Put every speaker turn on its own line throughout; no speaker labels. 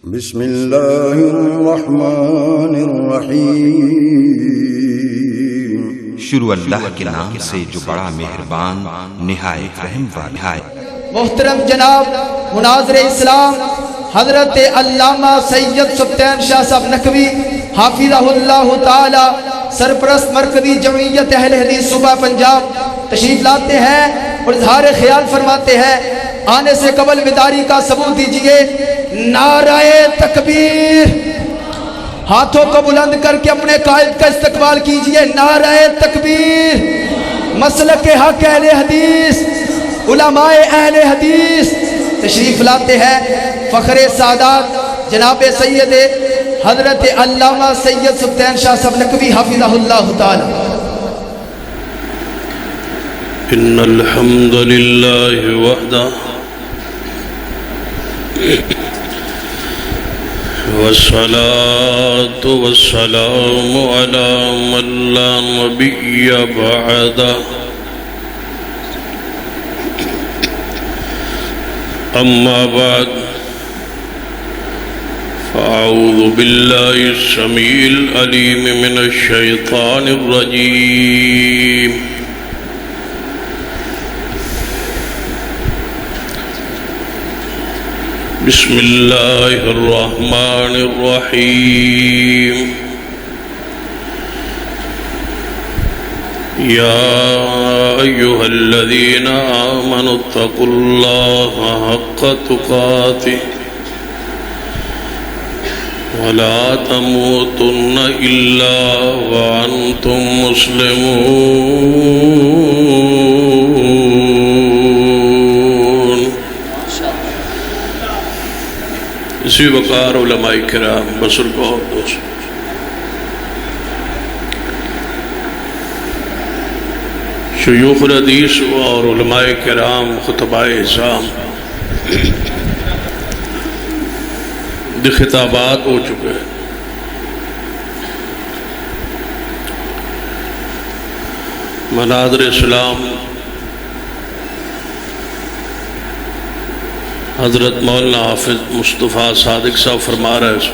بسم اللہ الرحمن الرحیم۔
شروع اللہ کے نام سے جو بڑا مہربان نہایت رحم والا ہے۔
محترم جناب مناظر اسلام حضرت علامہ سید سبطین شاہ صاحب نقوی حافظہ اللہ تعالی سرپرست مرکزی جمعیت اہل حدیث صوبہ پنجاب تشریف لاتے ہیں اور اظہار خیال فرماتے ہیں۔ آنے سے قبل وداعی کا ثبوت دیجئے۔ نعرہ تکبیر، ہاتھوں کو بلند کر کے اپنے قائد کا استقبال کیجئے۔ نعرہ تکبیر۔ مسلک حق اہل حدیث، علماء اہل حدیث تشریف لاتے ہیں۔ فخر سعادت جناب سید حضرت علامہ سید سبطین شاہ صاحب نقوی حافظہ اللہ تعالی۔
ان الحمد للہ وحدہ والصلاة والسلام على من لا نبي بعده أما بعد فأعوذ بالله السميع العليم من الشيطان الرجيم بسم الله الرحمن الرحيم يا أيها الذين آمنوا اتقوا الله حق تقاته ولا تموتن إلا وأنتم مسلمون۔ اسی وقار علماء کرام بزرگ اور دوست، شیوخ الحدیث اور علماء کرام خطباء اعظام دی خطابات ہو چکے ہیں۔ مناظر اسلام حضرت مولانا حافظ مصطفیٰ صادق صاحب فرما رہے ہیں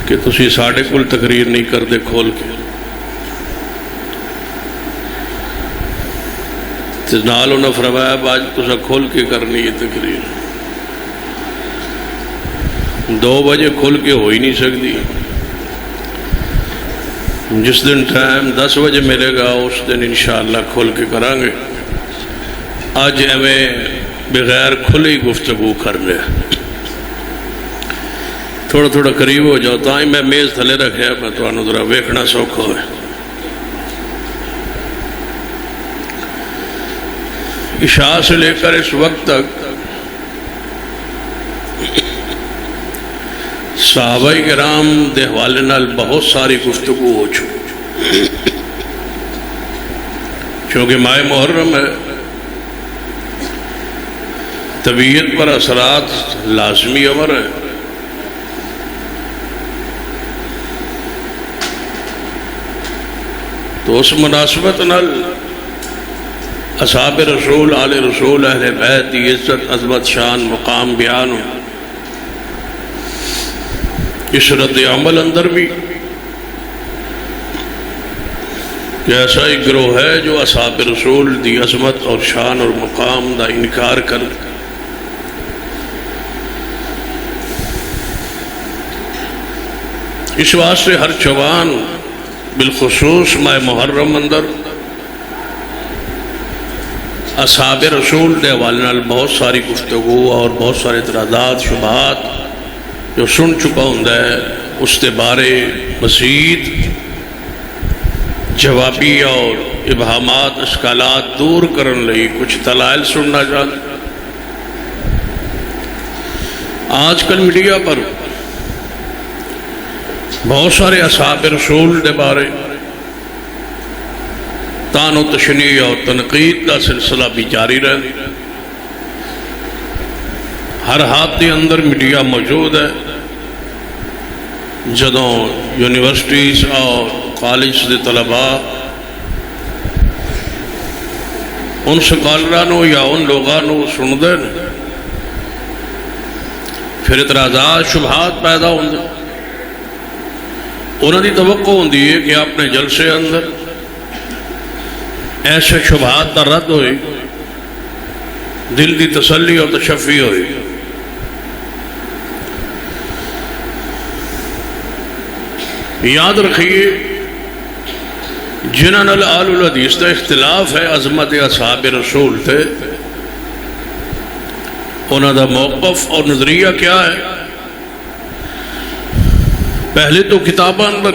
کہ تسی ساڑھے کل تقریر نہیں کردے کھول کے، نال انہوں فرمایا باج تسا کھول کے کرنی ہے تقریر، 2 بجے کھول کے ہو ہی نہیں سکتی۔ جس دن ٹائم 10 بجے ملے گا اس دن انشاءاللہ کھول کے کریں گے۔ آج ہمیں بغیر کھلی گفتگو کر لے، تھوڑا تھوڑا قریب ہو جاؤ تاہی میں میز تھلے رکھے میں تو انہوں ذرا ویکھنا سوکھا ہے۔ عشاء سے لے کر اس وقت تک صحابہ کرام دے حوالے نال بہت ساری گفتگو ہو چکی، چونکہ ماہ محرم ہے، طبیعت پر اثرات لازمی امر ہے۔ تو اس مناسبت نال اصحاب رسول، آل رسول، اہل بیت دی عزت، عظمت، شان، مقام بیان ہو۔ اس رد عمل اندر بھی کہ ایسا ایک گروہ ہے جو اصحاب رسول دی عظمت اور شان اور مقام دا انکار کر، اس واسطے ہر چوان بالخصوص ماہ محرم اندر اصحاب رسول دے حوالے نال بہت ساری گفتگو اور بہت سارے اعتراضات، شبہات جو سن چکا ہوں اس کے بارے مزید جوابی اور ابہامات، اشکالات دور کرن لئی کچھ دلائل سننا چاہتا۔ آج کل میڈیا پر بہت سارے اصحاب رسول دے بارے تان و تشنیع اور تنقید کا سلسلہ بھی جاری رہے۔ ہر ہاتھ دے اندر میڈیا موجود ہے۔ جدوں یونیورسٹیز اور کالج دے طلباء ان سکالرانوں یا ان لوگانوں سن دیں پھر اعتراضات شبہات پیدا ہوندے، انہوں دی توقع ہوندی ہے کہ اپنے جلسے اندر ایسے شبہات کا رد ہوئے، دل دی تسلی اور تشفی ہوئی۔ یاد رکھیے جنہاں نال آل الحدیث کا اختلاف ہے عظمت اصحاب رسول تھے، انہاں دا موقف اور نظریہ کیا ہے؟ پہلے تو کتاباں اندر،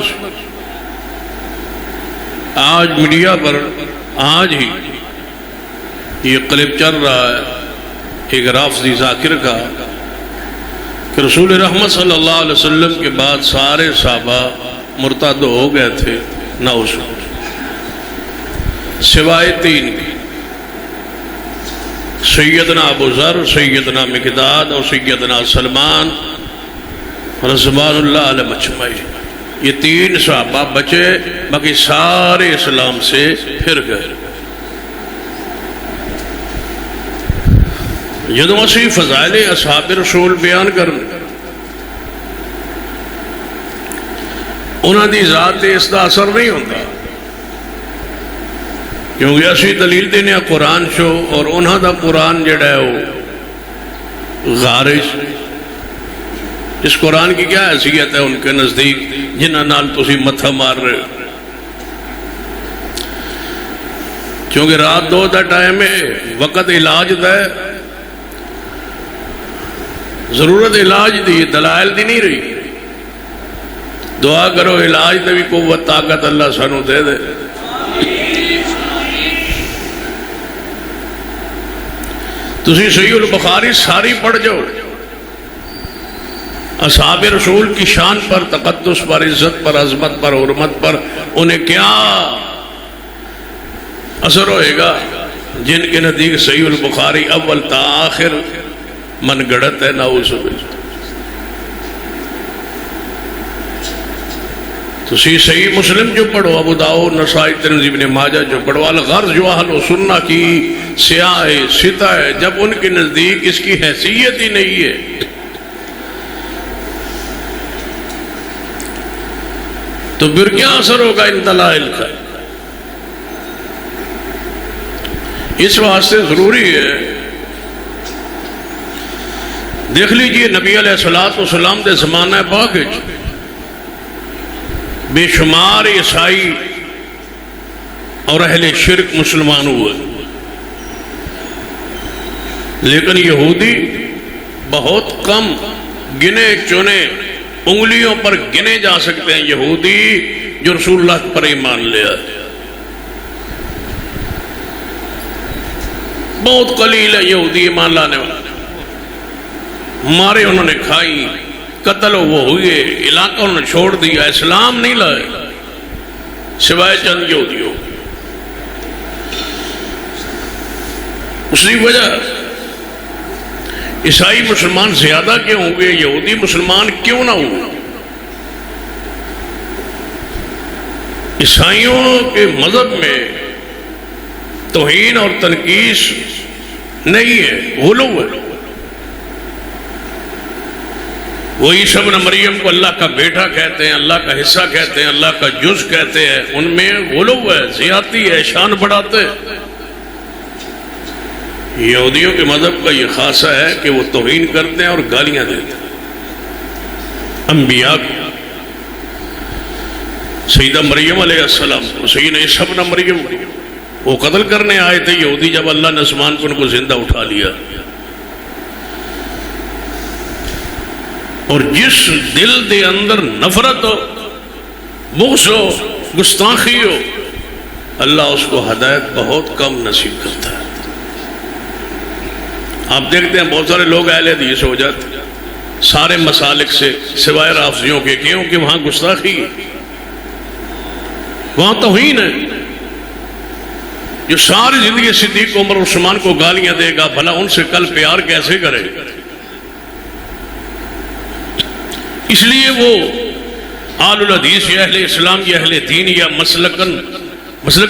آج میڈیا پر آج ہی یہ کلپ چل رہا ہے ایک رافضی ذاکر کا کہ رسول رحمت صلی اللہ علیہ وسلم کے بعد سارے صحابہ مرتد ہو گئے تھے، نعوذ سوائے 3 سیدنا ابو ذر، سیدنا مقداد اور سیدنا سلمان رضوان اللہ علیہ مجمعین۔ یہ 3 صحابہ بچے، باقی سارے اسلام سے پھر گئے۔ جدو اسی فضائل اصحاب رسول بیان کرنے، انہاں دی ذات تے اس دا اثر نہیں ہوتا، کیونکہ اسی دلیل دینے قرآن شو، اور انہاں دا قرآن جڑا ہے وہ غارش۔ اس قرآن کی کیا حیثیت ہے ان کے نزدیک جنہاں نال تسی متھا مار رہے ہو؟ کیونکہ رات 2 دا ٹائم ہے، وقت علاج دا ہے، ضرورت علاج دی، دلائل دی نہیں رہی۔ دعا کرو علاج دی بھی قوت طاقت اللہ سانو دے دے۔ تسی صحیح البخاری ساری پڑھ جاؤ، اصحاب رسول کی شان پر، تقدس پر، عزت پر، عظمت پر، حرمت پر انہیں کیا اثر ہوئے گا، جن کے نزدیک صحیح البخاری اول تا آخر من گڑت ہے، نعوذ باللہ۔ تسی صحیح مسلم جو پڑھو، ابو داؤد، نسائی، ترمذی، ابن ماجہ جو پڑھو، الغرض جو اہل و سنہ کی سیاہ ہے، سطح ہے، جب ان کے نزدیک اس کی حیثیت ہی نہیں ہے، تو پھر کیا اثر ہوگا ان دلائل کا؟ اس واسطے ضروری ہے، دیکھ لیجئے نبی علیہ السلام دے زمانہ پاک بے شمار عیسائی اور اہل شرک مسلمان ہوئے، لیکن یہودی بہت کم، گنے چنے انگلیوں پر گنے جا سکتے ہیں یہودی جو رسول اللہ پر ایمان لیا۔ بہت قلیل ہے یہودی ایمان لانے والے، مارے انہوں نے کھائی، قتل وہ ہوئے، علاقہ انہوں نے چھوڑ دیا، اسلام نہیں لائے سوائے چند یہودیوں۔ اسی وجہ عیسائی مسلمان زیادہ کیوں ہوں گے، یہودی مسلمان کیوں نہ ہوں؟ عیسائیوں کے مذہب میں توہین اور تنقیص نہیں ہے، غلو ہے۔ وہ عیسیٰ ابن مریم کو اللہ کا بیٹا کہتے ہیں، اللہ کا حصہ کہتے ہیں، اللہ کا جز کہتے ہیں، ان میں غلو ہے، زیادتی ہے، شان بڑھاتے ہیں۔ یہودیوں کے مذہب کا یہ خاصہ ہے کہ وہ توہین کرتے ہیں اور گالیاں دیتے ہیں انبیاء کو۔ سیدہ مریم علیہ السلام کو، سیدنا عیسیٰ ابن مریم کو وہ قتل کرنے آئے تھے یہودی، جب اللہ نے آسمان کو ان کو زندہ اٹھا لیا۔ اور جس دل دے اندر نفرت ہو، بغض ہو، گستاخی ہو، اللہ اس کو ہدایت بہت کم نصیب کرتا ہے۔ آپ دیکھتے ہیں بہت سارے لوگ اہل حدیث ہو جاتے ہیں سارے مسالک سے سوائے رافضیوں کے، کیوں کہ وہاں گستاخی ہے، وہاں توہین ہے۔ جو ساری زندگی صدیق عمر عثمان کو گالیاں دے گا، بھلا ان سے کل پیار کیسے کرے؟ اس لیے وہ آل الحدیث یا اہل اسلام یا اہل دین یا مسلک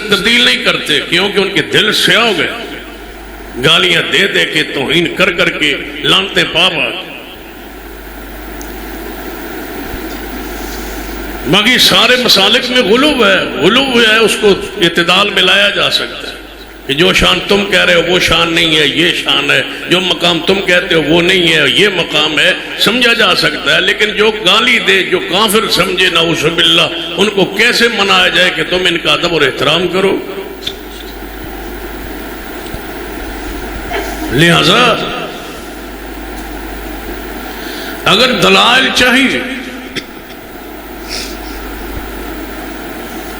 تبدیل نہیں کرتے، کیونکہ ان کے دل سیاہ ہو گئے، گالیاں دے دے کے، توہین کر کر کے، لعنتیں پا پا۔ باقی سارے مسالک میں غلو ہے، اس کو اعتدال میں لایا جا سکتا ہے کہ جو شان تم کہہ رہے ہو وہ شان نہیں ہے، یہ شان ہے، جو مقام تم کہتے ہو وہ نہیں ہے، یہ مقام ہے، سمجھا جا سکتا ہے۔ لیکن جو گالی دے، جو کافر سمجھے نعوذ باللہ، ان کو کیسے منایا جائے کہ تم ان کا ادب اور احترام کرو؟ لہذا اگر دلائل چاہیے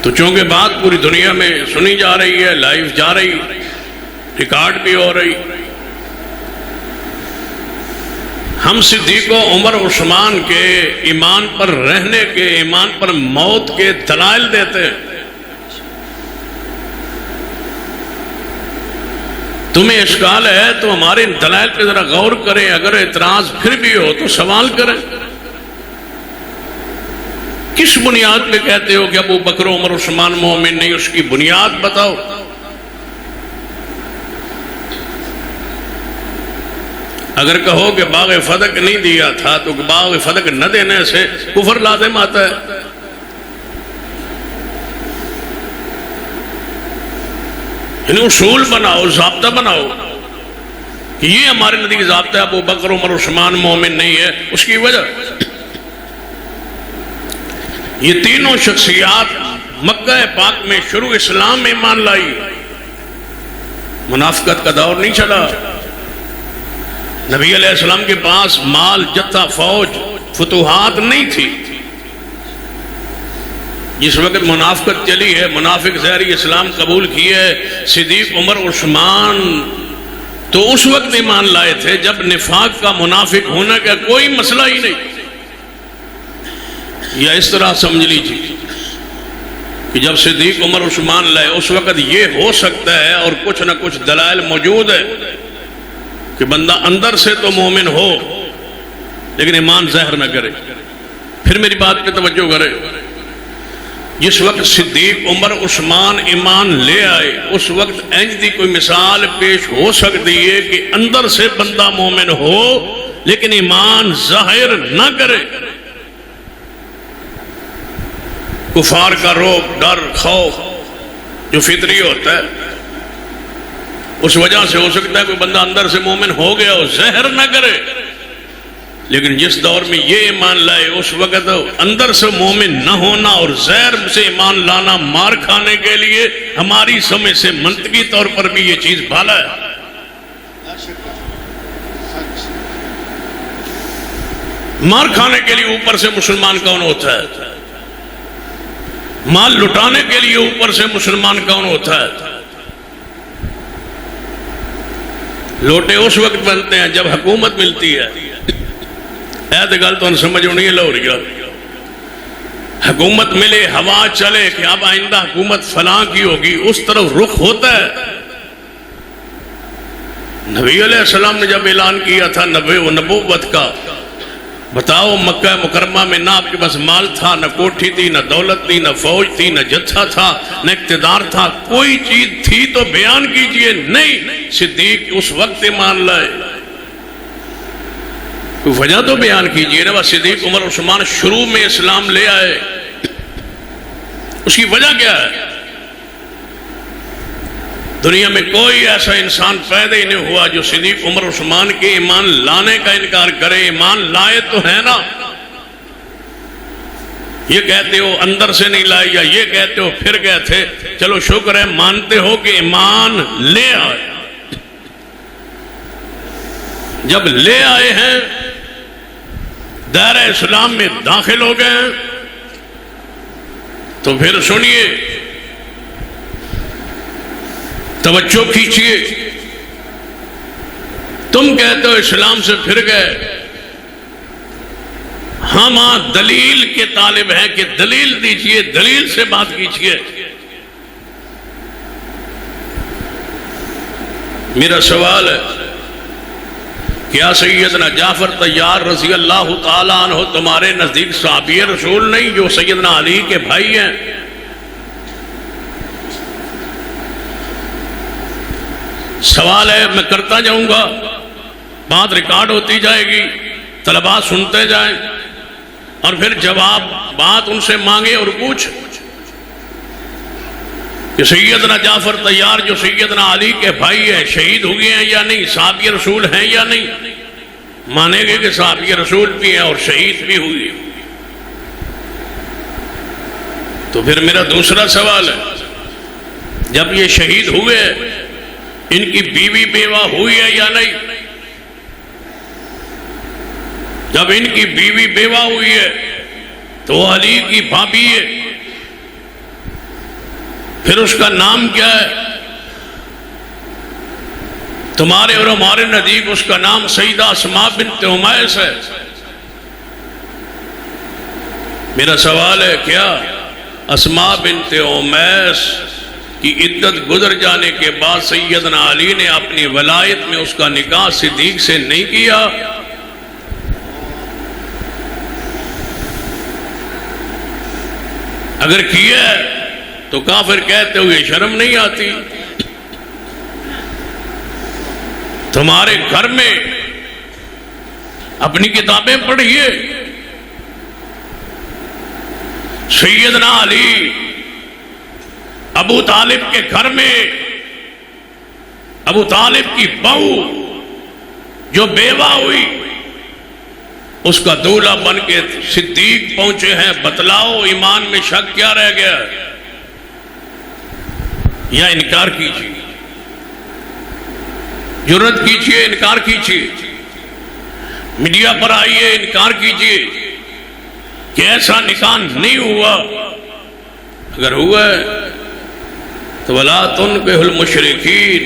تو چونکہ بات پوری دنیا میں سنی جا رہی ہے، لائیو جا رہی، ریکارڈ بھی ہو رہی، ہم صدیق و عمر عثمان کے ایمان پر رہنے کے، ایمان پر موت کے دلائل دیتے ہیں۔ تمہیں اشکال ہے تو ہمارے ان دلائل پہ ذرا غور کریں، اگر اعتراض پھر بھی ہو تو سوال کریں۔ کس بنیاد پہ کہتے ہو کہ ابو بکر عمر عثمان مومن نہیں؟ اس کی بنیاد بتاؤ۔ اگر کہو کہ باغ فتح نہیں دیا تھا تو باغ فتح نہ دینے سے کفر لازم آتا ہے۔ یعنی اصول بناؤ، ضابطہ بناؤ کہ یہ ہمارے نزدیک ضابطہ ہے، ابو بکر عمر عثمان مومن نہیں ہے۔ اس کی وجہ یہ تینوں شخصیات مکہ پاک میں شروع اسلام میں ایمان لائی، منافقت کا دور نہیں چلا۔ نبی علیہ السلام کے پاس مال، جتھا، فوج، فتوحات نہیں تھی۔ جس وقت منافقت چلی ہے، منافق ظاہری اسلام قبول کیے ہے، صدیق عمر عثمان تو اس وقت ایمان لائے تھے جب نفاق کا، منافق ہونے کا کوئی مسئلہ ہی نہیں۔ یا اس طرح سمجھ لیجیے کہ جب صدیق عمر عثمان لائے اس وقت یہ ہو سکتا ہے، اور کچھ نہ کچھ دلائل موجود ہے کہ بندہ اندر سے تو مومن ہو لیکن ایمان ظاہر نہ کرے۔ پھر میری بات پہ توجہ کرے، جس وقت صدیق عمر عثمان ایمان لے آئے اس وقت انج دی کوئی مثال پیش ہو سکتی ہے کہ اندر سے بندہ مومن ہو لیکن ایمان ظاہر نہ کرے۔ کفار کا روب، ڈر، خوف جو فطری ہوتا ہے، اس وجہ سے ہو سکتا ہے کوئی بندہ اندر سے مومن ہو گیا ہو، ظاہر نہ کرے۔ لیکن جس دور میں یہ ایمان لائے اس وقت اندر سے مومن نہ ہونا اور ظاہر سے ایمان لانا مار کھانے کے لیے ہماری سمجھ سے منطقی طور پر بھی یہ چیز بھالا ہے۔ مار کھانے کے لیے اوپر سے مسلمان کون ہوتا ہے؟ مال لٹانے کے لیے اوپر سے مسلمان کون ہوتا ہے؟ لوٹے اس وقت بنتے ہیں جب حکومت ملتی ہے۔ ایت گل تو سمجھ نہیں لو رہی، حکومت ملے، ہوا چلے کہ اب آئندہ حکومت فلاں کی ہوگی، اس طرف رخ ہوتا ہے۔ نبی علیہ السلام نے جب اعلان کیا تھا نبوت کا، بتاؤ مکہ مکرمہ میں نہ آپ کے پاس مال تھا، نہ کوٹھی تھی، نہ دولت تھی، نہ فوج تھی، نہ جتھا تھا، نہ اقتدار تھا، کوئی چیز تھی تو بیان کیجئے۔ نہیں، صدیق اس وقت ایمان لائے، کوئی وجہ تو بیان کیجئے نا۔ بس صدیق عمر عثمان شروع میں اسلام لے آئے، اس کی وجہ کیا ہے؟ دنیا میں کوئی ایسا انسان پیدا ہی نہیں ہوا جو صدیق عمر عثمان کے ایمان لانے کا انکار کرے۔ ایمان لائے تو ہے نا، یہ کہتے ہو اندر سے نہیں لائے، یا یہ کہتے ہو پھر گئے تھے، چلو شکر ہے مانتے ہو کہ ایمان لے آئے۔ جب لے آئے ہیں، دائرہ اسلام میں داخل ہو گئے ہیں، تو پھر سنیے، توجہ کیجیے۔ تم کہتے ہو اسلام سے پھر گئے، ہم دلیل کے طالب ہیں کہ دلیل دیجیے، دلیل سے بات کیجیے۔ میرا سوال ہے، کیا سیدنا جعفر طیار رضی اللہ تعالیٰ عنہ تمہارے نزدیک صحابی رسول نہیں جو سیدنا علی کے بھائی ہیں؟ سوال ہے، میں کرتا جاؤں گا، بات ریکارڈ ہوتی جائے گی، طلباء سنتے جائیں اور پھر جواب بات ان سے مانگے اور پوچھ کہ سیدنا جعفر طیار جو سیدنا علی کے بھائی ہیں شہید ہوئے ہیں یا نہیں، صحابی رسول ہیں یا نہیں؟ مانیں گے کہ صحابی رسول بھی ہیں اور شہید بھی ہوئے. تو پھر میرا دوسرا سوال ہے، جب یہ شہید ہوئے ان کی بیوی بیوہ ہوئی ہے یا نہیں؟ جب ان کی بیوی بیوہ ہوئی ہے تو وہ علی کی بھابی ہے، پھر اس کا نام کیا ہے؟ تمہارے اور ہمارے نزدیک اس کا نام سیدہ اسماء بنت عمیس ہے. میرا سوال ہے، کیا اسماء بنت عمیس کی عدت گزر جانے کے بعد سیدنا علی نے اپنی ولایت میں اس کا نکاح صدیق سے نہیں کیا؟ اگر کیا تو کافر کہتے ہوئے شرم نہیں آتی؟ تمہارے گھر میں اپنی کتابیں پڑھیے، سیدنا علی ابو طالب کے گھر میں ابو طالب کی بہو جو بیوہ ہوئی اس کا دولہا بن کے صدیق پہنچے ہیں. بتلاؤ ایمان میں شک کیا رہ گیا یا انکار کیجیے، جرت کیجیے، انکار کیجیے، میڈیا پر آئیے انکار کیجیے کہ ایسا نکاح نہیں ہوا. اگر ہوا ہے تو وَلَا تُنْكِحُ الْمُشْرِكِينَ،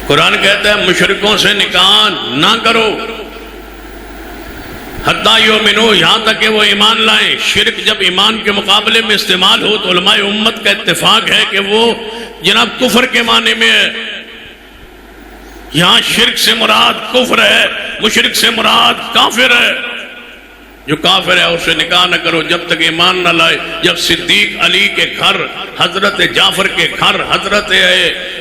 قرآن کہتا ہے مشرکوں سے نکاح نہ کرو حتیٰ یؤمنوا، یہاں تک کہ وہ ایمان لائیں. شرک جب ایمان کے مقابلے میں استعمال ہو تو علماء امت کا اتفاق ہے کہ وہ جناب کفر کے معنی میں ہے. یہاں شرک سے مراد کفر ہے، مشرک سے مراد کافر ہے. جو کافر ہے اس سے نکاح نہ کرو جب تک ایمان نہ لائے. جب صدیق علی کے گھر، حضرت جعفر کے گھر، حضرت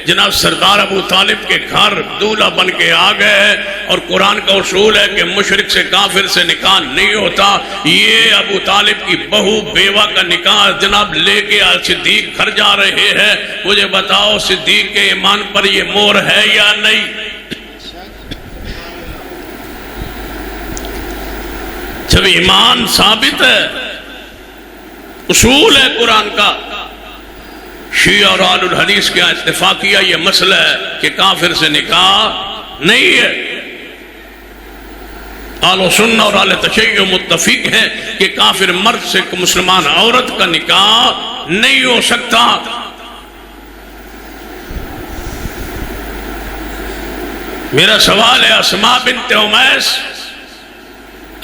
جناب سردار ابو طالب کے گھر دولہا بن کے آ گئے، اور قرآن کا اصول ہے کہ مشرک سے کافر سے نکاح نہیں ہوتا. یہ ابو طالب کی بہو بیوہ کا نکاح جناب لے کے صدیق گھر جا رہے ہیں. مجھے بتاؤ صدیق کے ایمان پر یہ مہر ہے یا نہیں؟ جب ایمان ثابت ہے، اصول ہے قرآن کا. شیعہ اور اہل الحدیث کے اتفاقیہ یہ مسئلہ ہے کہ کافر سے نکاح نہیں ہے. اہل سنہ اور اہل تشیع متفق ہیں کہ کافر مرد سے مسلمان عورت کا نکاح نہیں ہو سکتا. میرا سوال ہے، اسماء بنت عمیس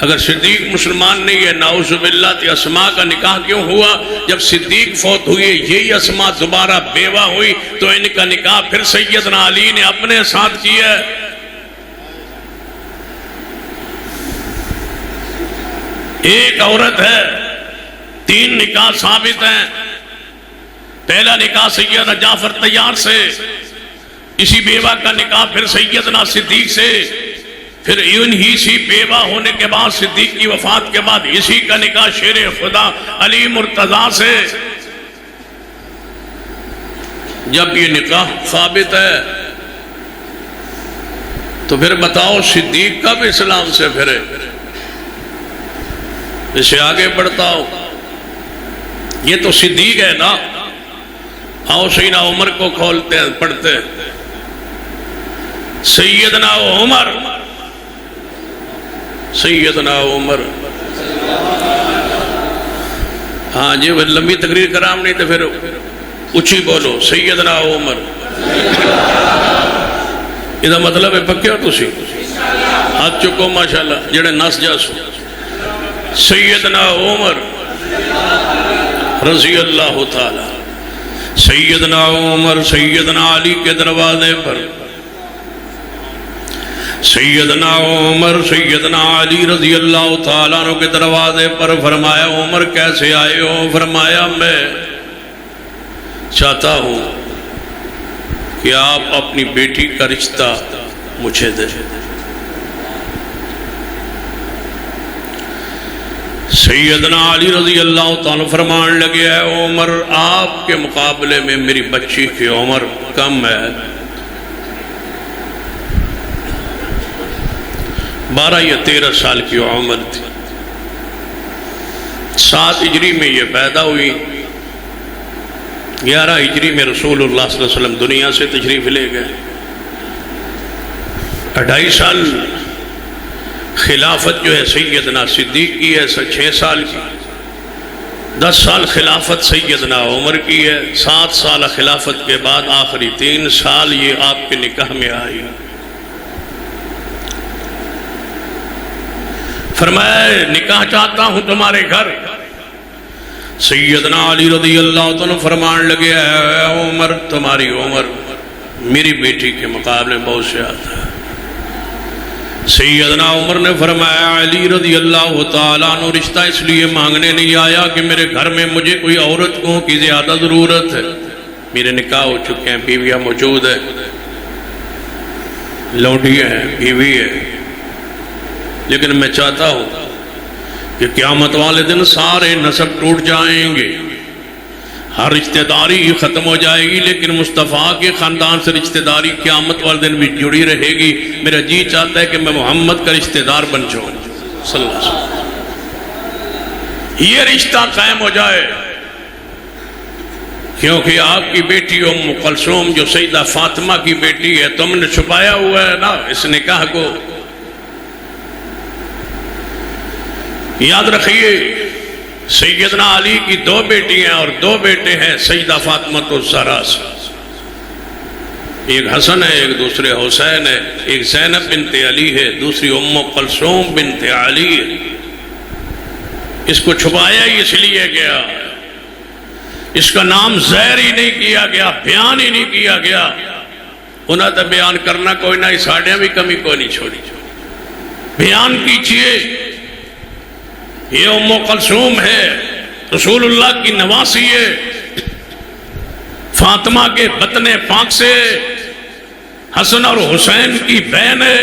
اگر صدیق مسلمان نہیں ہے نعوذ باللہ تو اسماء کا نکاح کیوں ہوا؟ جب صدیق فوت ہوئے یہی اسماء دوبارہ بیوہ ہوئی تو ان کا نکاح پھر سیدنا علی نے اپنے ساتھ کیا. ایک عورت ہے، 3 نکاح ثابت ہیں. پہلا نکاح سیدنا جعفر طیار سے، اسی بیوہ کا نکاح پھر سیدنا صدیق سے، پھر انہی سی بیوہ ہونے کے بعد صدیق کی وفات کے بعد اسی کا نکاح شیر خدا علی مرتضیٰ سے. جب یہ نکاح ثابت ہے تو پھر بتاؤ صدیق کب اسلام سے پھرے؟ اسے آگے بڑھتا ہو، یہ تو صدیق ہے نا. آؤ سیدنا عمر کو کھولتے ہیں، پڑھتے ہیں. سیدنا عمر، سیدنا عمر. ہاں جی وہ لمبی تقریر کرام نہیں تو پھر اچھی بولو. سیدنا عمر یہ مطلب ہے پکے ہو تسی؟ ہاتھ چکو ماشاءاللہ جڑے نس جاسو. سیدنا عمر رضی اللہ تعالی. سیدنا عمر سیدنا علی کے دروازے پر، سیدنا عمر سیدنا علی رضی اللہ تعالیٰ عنہ کے دروازے پر. فرمایا عمر کیسے آئے ہو؟ فرمایا میں چاہتا ہوں کہ آپ اپنی بیٹی کا رشتہ مجھے دیں. سیدنا علی رضی اللہ تعالیٰ فرمان لگے اے عمر آپ کے مقابلے میں میری بچی کی عمر کم ہے، 12 یا 13 سال کی عمر تھی۔ 7 ہجری میں یہ پیدا ہوئی، 11 ہجری میں رسول اللہ صلی اللہ علیہ وسلم دنیا سے تشریف لے گئے۔ 2.5 سال خلافت جو ہے سیدنا صدیق کی ہے، 6 سال کی، 10 سال خلافت سیدنا عمر کی ہے، 7 سال خلافت کے بعد آخری 3 سال یہ آپ کے نکاح میں آئی۔ فرمایا نکاح چاہتا ہوں تمہارے گھر۔ سیدنا علی رضی اللہ عنہ فرمان لگے اے عمر تمہاری عمر میری بیٹی کے مقابلے بہت زیادہ ہے۔ سیدنا عمر نے فرمایا علی رضی اللہ تعالیٰ عنہ رشتہ اس لیے مانگنے نہیں آیا کہ میرے گھر میں مجھے کوئی عورت کو کی زیادہ ضرورت ہے، میرے نکاح ہو چکے ہیں، بیویاں موجود ہے، لونڈیاں ہیں، بیوی ہے، لیکن میں چاہتا ہوں کہ قیامت والے دن سارے نسب ٹوٹ جائیں گے، ہر رشتہ داری ختم ہو جائے گی، لیکن مصطفیٰ کے خاندان سے رشتہ داری قیامت والے دن بھی جڑی رہے گی۔ میرا جی چاہتا ہے کہ میں محمد کا رشتہ دار بن جاؤں صلی اللہ علیہ وسلم، یہ رشتہ قائم ہو جائے، کیونکہ آپ کی بیٹی ام کلثوم جو سیدہ فاطمہ کی بیٹی ہے، تم نے چھپایا ہوا ہے نا اس نکاح کو۔ یاد رکھیے سیدنا علی کی 2 بیٹی ہیں اور 2 بیٹے ہیں سیدہ فاطمہ الزہرا سے، ایک حسن ہے، ایک دوسرے حسین ہے، ایک زینب بنت علی ہے، دوسری ام کلثوم بنت علی ہے۔ اس کو چھپایا ہی اس لیے گیا، اس کا نام ظاہر ہی نہیں کیا گیا، بیان ہی نہیں کیا گیا۔ انہاں تو بیان کرنا کوئی نہ، ساڑھیاں بھی کمی کوئی نہیں چھوڑی، بیان کیجئے۔ یہ ام کلثوم ہے، رسول اللہ کی نواسی ہے، فاطمہ کے بطن پاک سے، حسن اور حسین کی بہن ہے،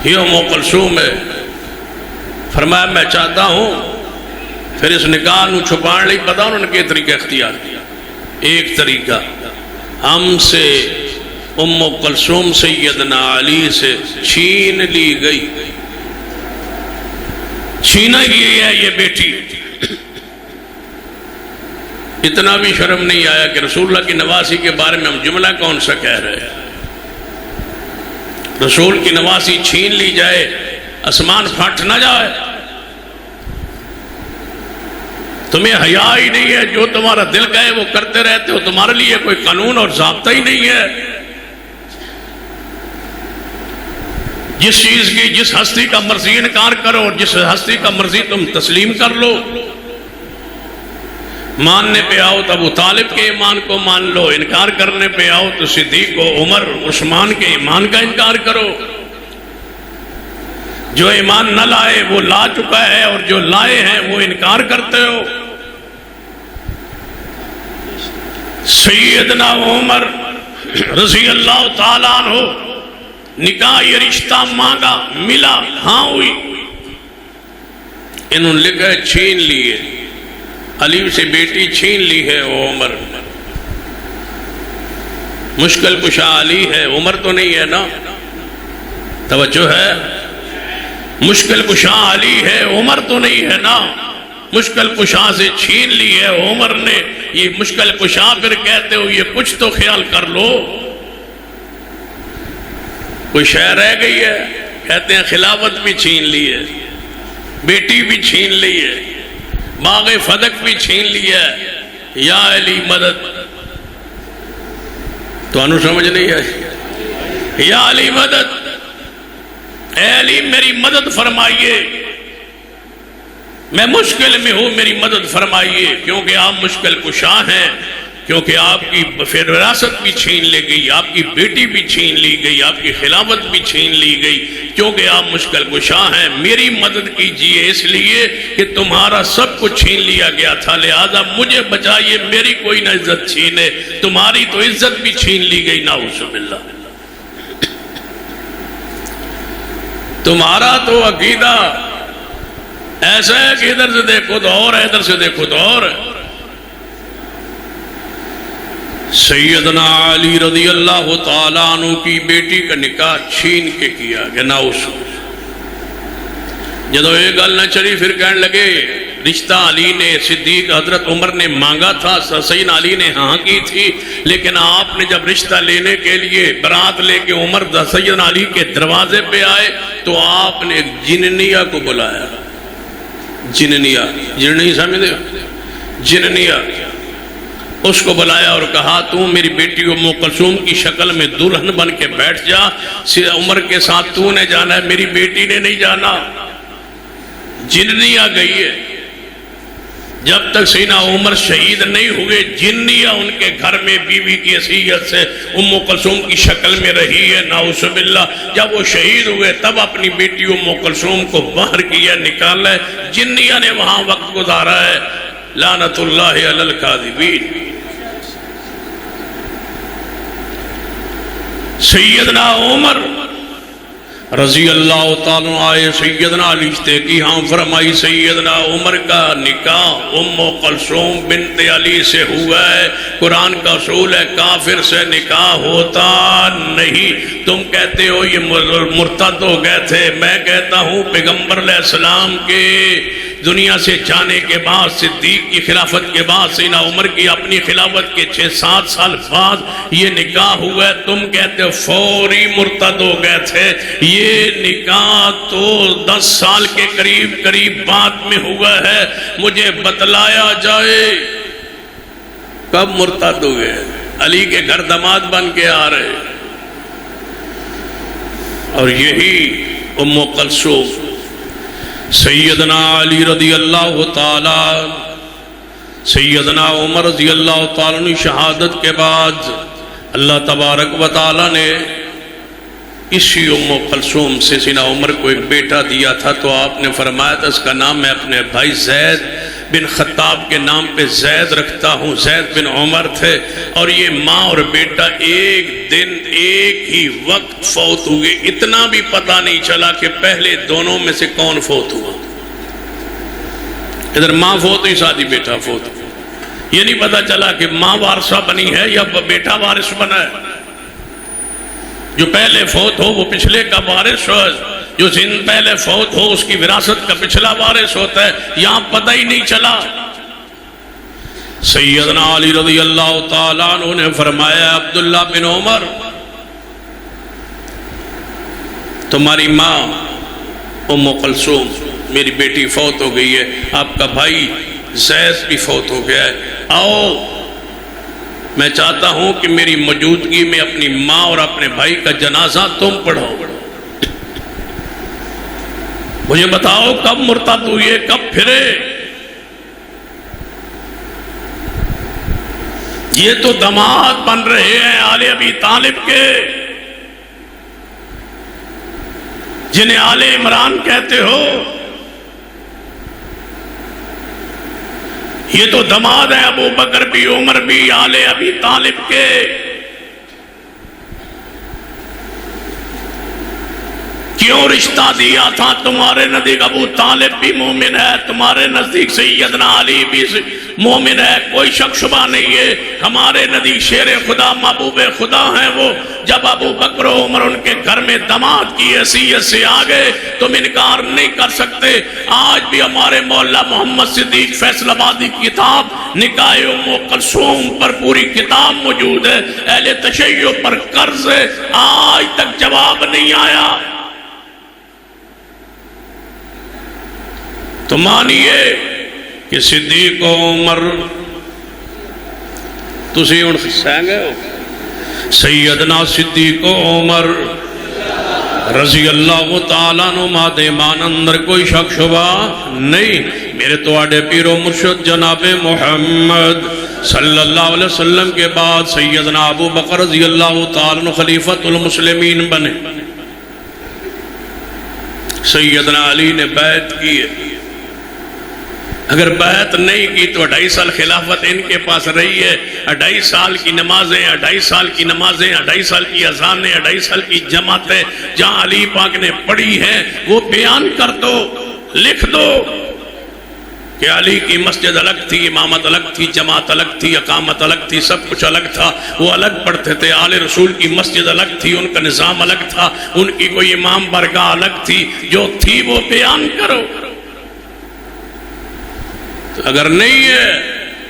یہ ام کلثوم ہے۔ فرمایا میں چاہتا ہوں، پھر اس نکاح نو چھپان لئی پتا انہوں نے کیا طریقہ اختیار کیا۔ ایک طریقہ ہم سے ام کلثوم سیدنا علی سے چھین لی گئی، چھینا گئی ہے یہ بیٹی۔ اتنا بھی شرم نہیں آیا کہ رسول اللہ کی نواسی کے بارے میں ہم جملہ کون سا کہہ رہے ہیں؟ رسول کی نواسی چھین لی جائے، آسمان پھٹ نہ جائے۔ تمہیں حیا ہی نہیں ہے، جو تمہارا دل کہے وہ کرتے رہتے ہو، تمہارے لیے کوئی قانون اور ضابطہ ہی نہیں ہے۔ جس چیز کی جس ہستی کا مرضی انکار کرو اور جس ہستی کا مرضی تم تسلیم کر لو۔ ماننے پہ آؤ تو ابو طالب کے ایمان کو مان لو، انکار کرنے پہ آؤ تو صدیق و عمر عثمان کے ایمان کا انکار کرو۔ جو ایمان نہ لائے وہ لا چکا ہے، اور جو لائے ہیں وہ انکار کرتے ہو۔ سیدنا عمر رضی اللہ تعالیٰ عنہ نکاح یہ رشتہ مانگا، ملا، ہاں ہوئی، انہوں نے لکھا ہے چھین لیے، علی سے بیٹی چھین لی ہے وہ عمر۔ مشکل کشا علی ہے، عمر تو نہیں ہے نا، توجہ ہے، مشکل کشا علی ہے، عمر تو نہیں ہے نا، مشکل کشا سے چھین لی ہے عمر نے۔ یہ مشکل کشا پھر کہتے ہو، یہ کچھ تو خیال کر لو، کوئی شے رہ گئی ہے؟ کہتے ہیں خلافت بھی چھین لی ہے، بیٹی بھی چھین لی ہے، باغ فدق بھی چھین لی ہے۔ یا علی مدد، تو انو سمجھ نہیں آئی؟ یا علی مدد، اے علی میری مدد فرمائیے، میں مشکل میں ہوں، میری مدد فرمائیے، کیونکہ آپ مشکل کشا ہیں، کیونکہ آپ کی پھر وراثت بھی چھین لی گئی، آپ کی بیٹی بھی چھین لی گئی، آپ کی خلافت بھی چھین لی گئی، کیونکہ آپ مشکل کشا ہیں۔ میری مدد کیجئے، اس لیے کہ تمہارا سب کچھ چھین لیا گیا تھا، لہذا مجھے بچائیے، میری کوئی نہ عزت چھینے، تمہاری تو عزت بھی چھین لی گئی، نعوذ باللہ۔ تمہارا تو عقیدہ ایسا ہے کہ ادھر سے دیکھو تو اور ہے، ادھر سے دیکھو تو اور ہے۔ سیدنا علی رضی اللہ تعالیٰ عنہ کی بیٹی کا نکاح چھین کے کیا کہ نہ اس جدو یہ گل نہ چلی پھر کہنے لگے رشتہ علی نے صدیق حضرت عمر نے مانگا تھا، سیدنا علی نے ہاں کی تھی، لیکن آپ نے جب رشتہ لینے کے لیے برات لے کے عمر سیدنا علی کے دروازے پہ آئے تو آپ نے ایک جننیہ کو بلایا۔ جننیہ نہیں سمجھتے؟ جننیہ اس کو بلایا اور کہا تو میری بیٹی ام کلثوم کی شکل میں دلہن بن کے بیٹھ جا، عمر کے ساتھ تو نے جانا ہے، میری بیٹی نے نہیں جانا۔ جننیہ گئی ہے، جب تک سیدنا عمر شہید نہیں ہوئے جنیہ ان کے گھر میں بیوی کی حیثیت سے ام کلثوم کی شکل میں رہی ہے، نعوذ باللہ۔ جب وہ شہید ہوئے تب اپنی بیٹی ام کلثوم کو باہر کیا، نکالا ہے، جنیہ نے وہاں وقت گزارا ہے۔ لعنت اللہ علی الکاذبین۔ سیدنا عمر رضی اللہ تعالیٰ آئے، سیدنا علی کی ہاں فرمائی سیدنا عمر کا نکاح ام کلثوم بنت علی سے ہوا ہے۔ قرآن کا اصول ہے کافر سے نکاح ہوتا نہیں۔ تم کہتے ہو یہ مرتد ہو گئے تھے، میں کہتا ہوں پیغمبر علیہ السلام کے دنیا سے جانے کے بعد، صدیق کی خلافت کے بعد، سیدنا عمر کی اپنی خلافت کے 6-7 سال بعد یہ نکاح ہوا ہے۔ تم کہتے ہو فوری مرتد ہو گئے تھے، یہ نکاح تو 10 سال کے قریب بعد میں ہوا ہے۔ مجھے بتلایا جائے کب مرتد ہوئے؟ علی کے گھر داماد بن کے آ رہے، اور یہی ام کلثوم سیدنا علی رضی اللہ تعالی، سیدنا عمر رضی اللہ تعالیٰ نے شہادت کے بعد اللہ تبارک و تعالیٰ نے اسی ام کلثوم سے سیدنا عمر کو ایک بیٹا دیا تھا، تو آپ نے فرمایا تھا اس کا نام میں اپنے بھائی زید بن خطاب کے نام پہ زید رکھتا ہوں۔ زید بن عمر تھے، اور یہ ماں اور بیٹا ایک دن ایک ہی وقت فوت ہوئے۔ اتنا بھی پتہ نہیں چلا کہ پہلے دونوں میں سے کون فوت ہوا۔ ادھر ماں فوت ہوئی، ساتھ ہی بیٹا فوت ہوا۔ یہ نہیں پتہ چلا کہ ماں وارثہ بنی ہے یا بیٹا وارث بنا ہے۔ جو پہلے فوت ہو وہ پچھلے کا وارث ہو، جو پہلے فوت ہو اس کی وراثت کا پچھلا وارث ہوتا ہے۔ یہاں پتہ ہی نہیں چلا۔ سیدنا علی رضی اللہ تعالیٰ عنہ نے فرمایا عبداللہ بن عمر، تمہاری ماں ام کلثوم میری بیٹی فوت ہو گئی ہے، آپ کا بھائی زید بھی فوت ہو گیا ہے، آؤ میں چاہتا ہوں کہ میری موجودگی میں اپنی ماں اور اپنے بھائی کا جنازہ تم پڑھو۔ مجھے بتاؤ کب مرتد ہوئے، کب پھرے؟ یہ تو داماد بن رہے ہیں آل ابی طالب کے، جنہیں آل عمران کہتے ہو۔ یہ تو داماد ہیں ابو بکر بھی، عمر بھی، آل ابی طالب کے۔ کیوں رشتہ دیا تھا؟ تمہارے نزدیک ابو طالب بھی مومن ہے، تمہارے نزدیک سیدنا علی بھی مومن ہے، کوئی شک شبہ نہیں ہے۔ ہمارے نزدیک شیر خدا محبوب خدا ہیں وہ۔ جب ابو بکر و عمر ان کے گھر میں داماد کی حیثیت سے آ گئے تم انکار نہیں کر سکتے۔ آج بھی ہمارے مولا محمد صدیق فیصل آبادی کی کتاب نکاح ام کلثوم پر پوری کتاب موجود ہے۔ اہل تشیع پر قرض ہے، آج تک جواب نہیں آیا۔ تو مانیے کہ صدیق و عمر تسی ان سہیں گے ہو، سیدنا صدیق و عمر رضی اللہ تعالیٰ عنہ مادے مان اندر کوئی شک شبہ نہیں۔ میرے تو آڈے پیر و مرشد جناب محمد صلی اللہ علیہ وسلم کے بعد سیدنا ابو بکر رضی اللہ تعالیٰ عنہ خلیفۃ المسلمین بنے۔ سیدنا علی نے بیعت کی ہے، اگر بیعت نہیں کی تو 2.5 سال خلافت ان کے پاس رہی ہے، 2.5 سال کی نمازیں، 2.5 سال کی نمازیں، 2.5 سال کی اذانیں، 2.5 سال کی جماعتیں جہاں علی پاک نے پڑھی ہیں وہ بیان کر دو، لکھ دو کہ علی کی مسجد الگ تھی، امامت الگ تھی، جماعت الگ تھی، اقامت الگ تھی، سب کچھ الگ تھا، وہ الگ پڑھتے تھے۔ آل رسول کی مسجد الگ تھی، ان کا نظام الگ تھا، ان کی کوئی امام برگاہ الگ تھی، جو تھی وہ بیان کرو۔ اگر نہیں ہے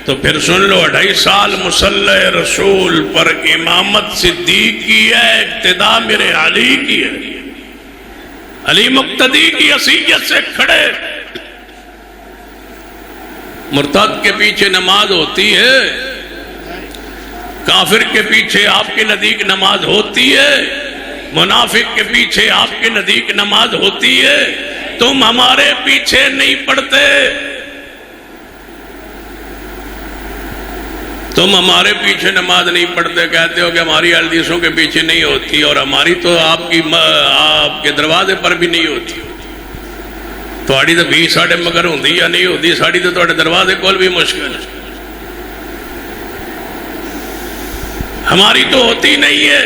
تو پھر سن لو، 2.5 سال مصلی رسول پر امامت صدیق کی ہے، اقتداء میرے علی کی ہے، علی مقتدی کی حیثیت سے کھڑے۔ مرتد کے پیچھے نماز ہوتی ہے، کافر کے پیچھے آپ کے نزدیک نماز ہوتی ہے، منافق کے پیچھے آپ کے نزدیک نماز ہوتی ہے، تم ہمارے پیچھے نہیں پڑھتے، تم ہمارے پیچھے نماز نہیں پڑھتے، کہتے ہو کہ ہماری حدیثوں کے پیچھے نہیں ہوتی، اور ہماری تو آپ کے دروازے پر بھی نہیں ہوتی۔ تھوڑی تو بھی ساڑھے مگر ہوندی یا نہیں ہوندی، ساڑھی تو تھوڑے دروازے کول بھی مشکل ہے، ہماری تو ہوتی نہیں ہے۔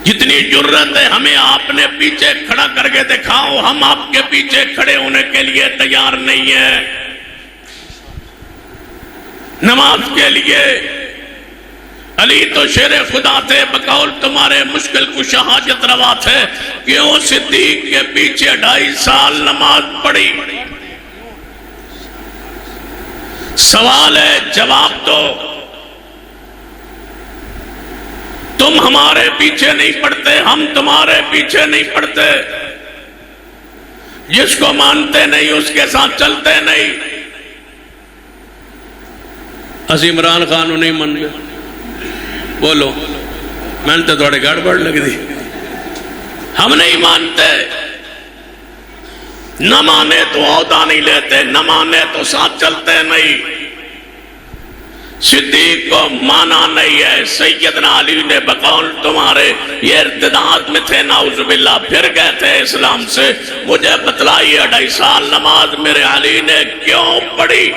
جتنی جرت ہے ہمیں آپ نے پیچھے کھڑا کر کے دکھاؤ، ہم آپ کے پیچھے کھڑے ہونے کے لیے تیار نہیں ہیں۔ نماز کے لیے علی تو شیر خدا تھے، بقول تمہارے مشکل کشا حاجت روا تھے، کیوں صدیق کے پیچھے 2.5 سال نماز پڑھی؟ سوال ہے، جواب دو۔ تم ہمارے پیچھے نہیں پڑھتے، ہم تمہارے پیچھے نہیں پڑھتے، جس کو مانتے نہیں اس کے ساتھ چلتے نہیں۔ اسی عمران خان نہیں من گئے، بولو میں نے تو تھوڑے گڑبڑ لگ دی، ہم نہیں مانتے، نہ مانے تو عہدہ نہیں لیتے، نہ مانے تو ساتھ چلتے نہیں۔ صدیق کو مانا نہیں ہے، سیدنا علی نے بقول تمہارے یہ ارتداد میں تھے نعوذ باللہ، پھر گئے تھے اسلام سے، مجھے بتلائیے 2.5 سال نماز میرے علی نے کیوں پڑھی؟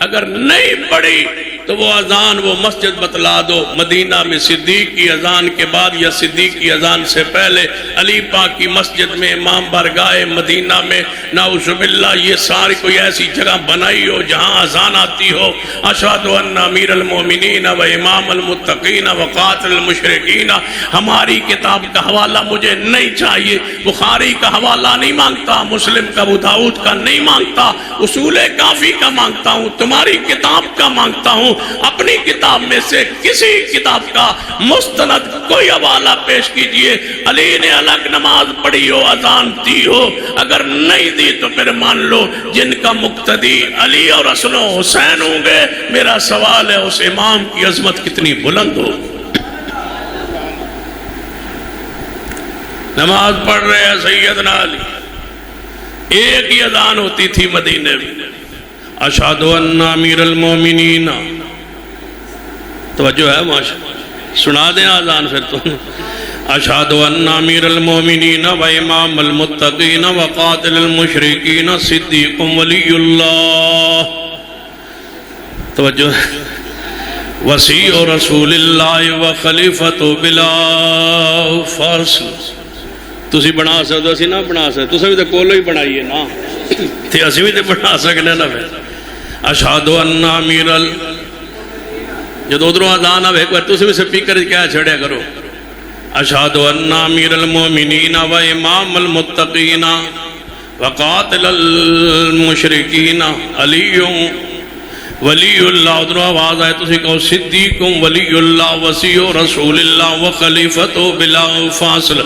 اگر نہیں پڑھی تو وہ اذان وہ مسجد بتلا دو، مدینہ میں صدیق کی اذان کے بعد یا صدیق کی اذان سے پہلے علی پاک کی مسجد میں امام بارگاہ مدینہ میں نعوذ باللہ یہ ساری کوئی ایسی جگہ بنائی ہو جہاں اذان آتی ہو، اشہد ان امیر المومنین و امام المتقین و قاتل المشرکین۔ ہماری کتاب کا حوالہ مجھے نہیں چاہیے، بخاری کا حوالہ نہیں مانگتا، مسلم کا، ابو داؤد کا نہیں مانگتا، اصول کافی کا مانگتا ہوں، تمہاری کتاب کا مانگتا ہوں۔ اپنی کتاب میں سے کسی کتاب کا مستند کوئی حوالہ پیش کیجئے، علی نے الگ نماز پڑھی ہو، اذان دی ہو، اگر نہیں دی تو پھر مان لو جن کا مقتدی علی اور حسن و حسین ہوں گے۔ میرا سوال ہے اس امام کی عظمت کتنی بلند ہو؟ نماز پڑھ رہے ہیں سیدنا علی، ایک ہی اذان ہوتی تھی مدینے میں، اشہد ان امیر المومنین، توجہ ہے ماشاءاللہ، سنا دیں اذان پھر تو، اشہد ان امیر المومنین و امام المتقین و قاتل المشرکین صدیق ولی اللہ، توجہ، وسیع رسول اللہ و خلیفۃ بلا فاصل۔ تسی بنا سکتے، اسی نہ بنا سکتے، تسی بھی تو کولو ہی بنائیے نا، تھی اسی بھی تو بنا سکنے نا پھر۔ اشہد ان امیر جب ادھروں اذان آوے ایک بار تسی بھی سپیکر کیا چھڑیا کرو، اشہد ان امیر المومنین و امام المتقین و قاتل المشرکین علی ولی اللہ، ادھروں آواز آئے تسی کہو صدیق ولی اللہ وسیع رسول اللہ و خلیفۃ بلا فاصل۔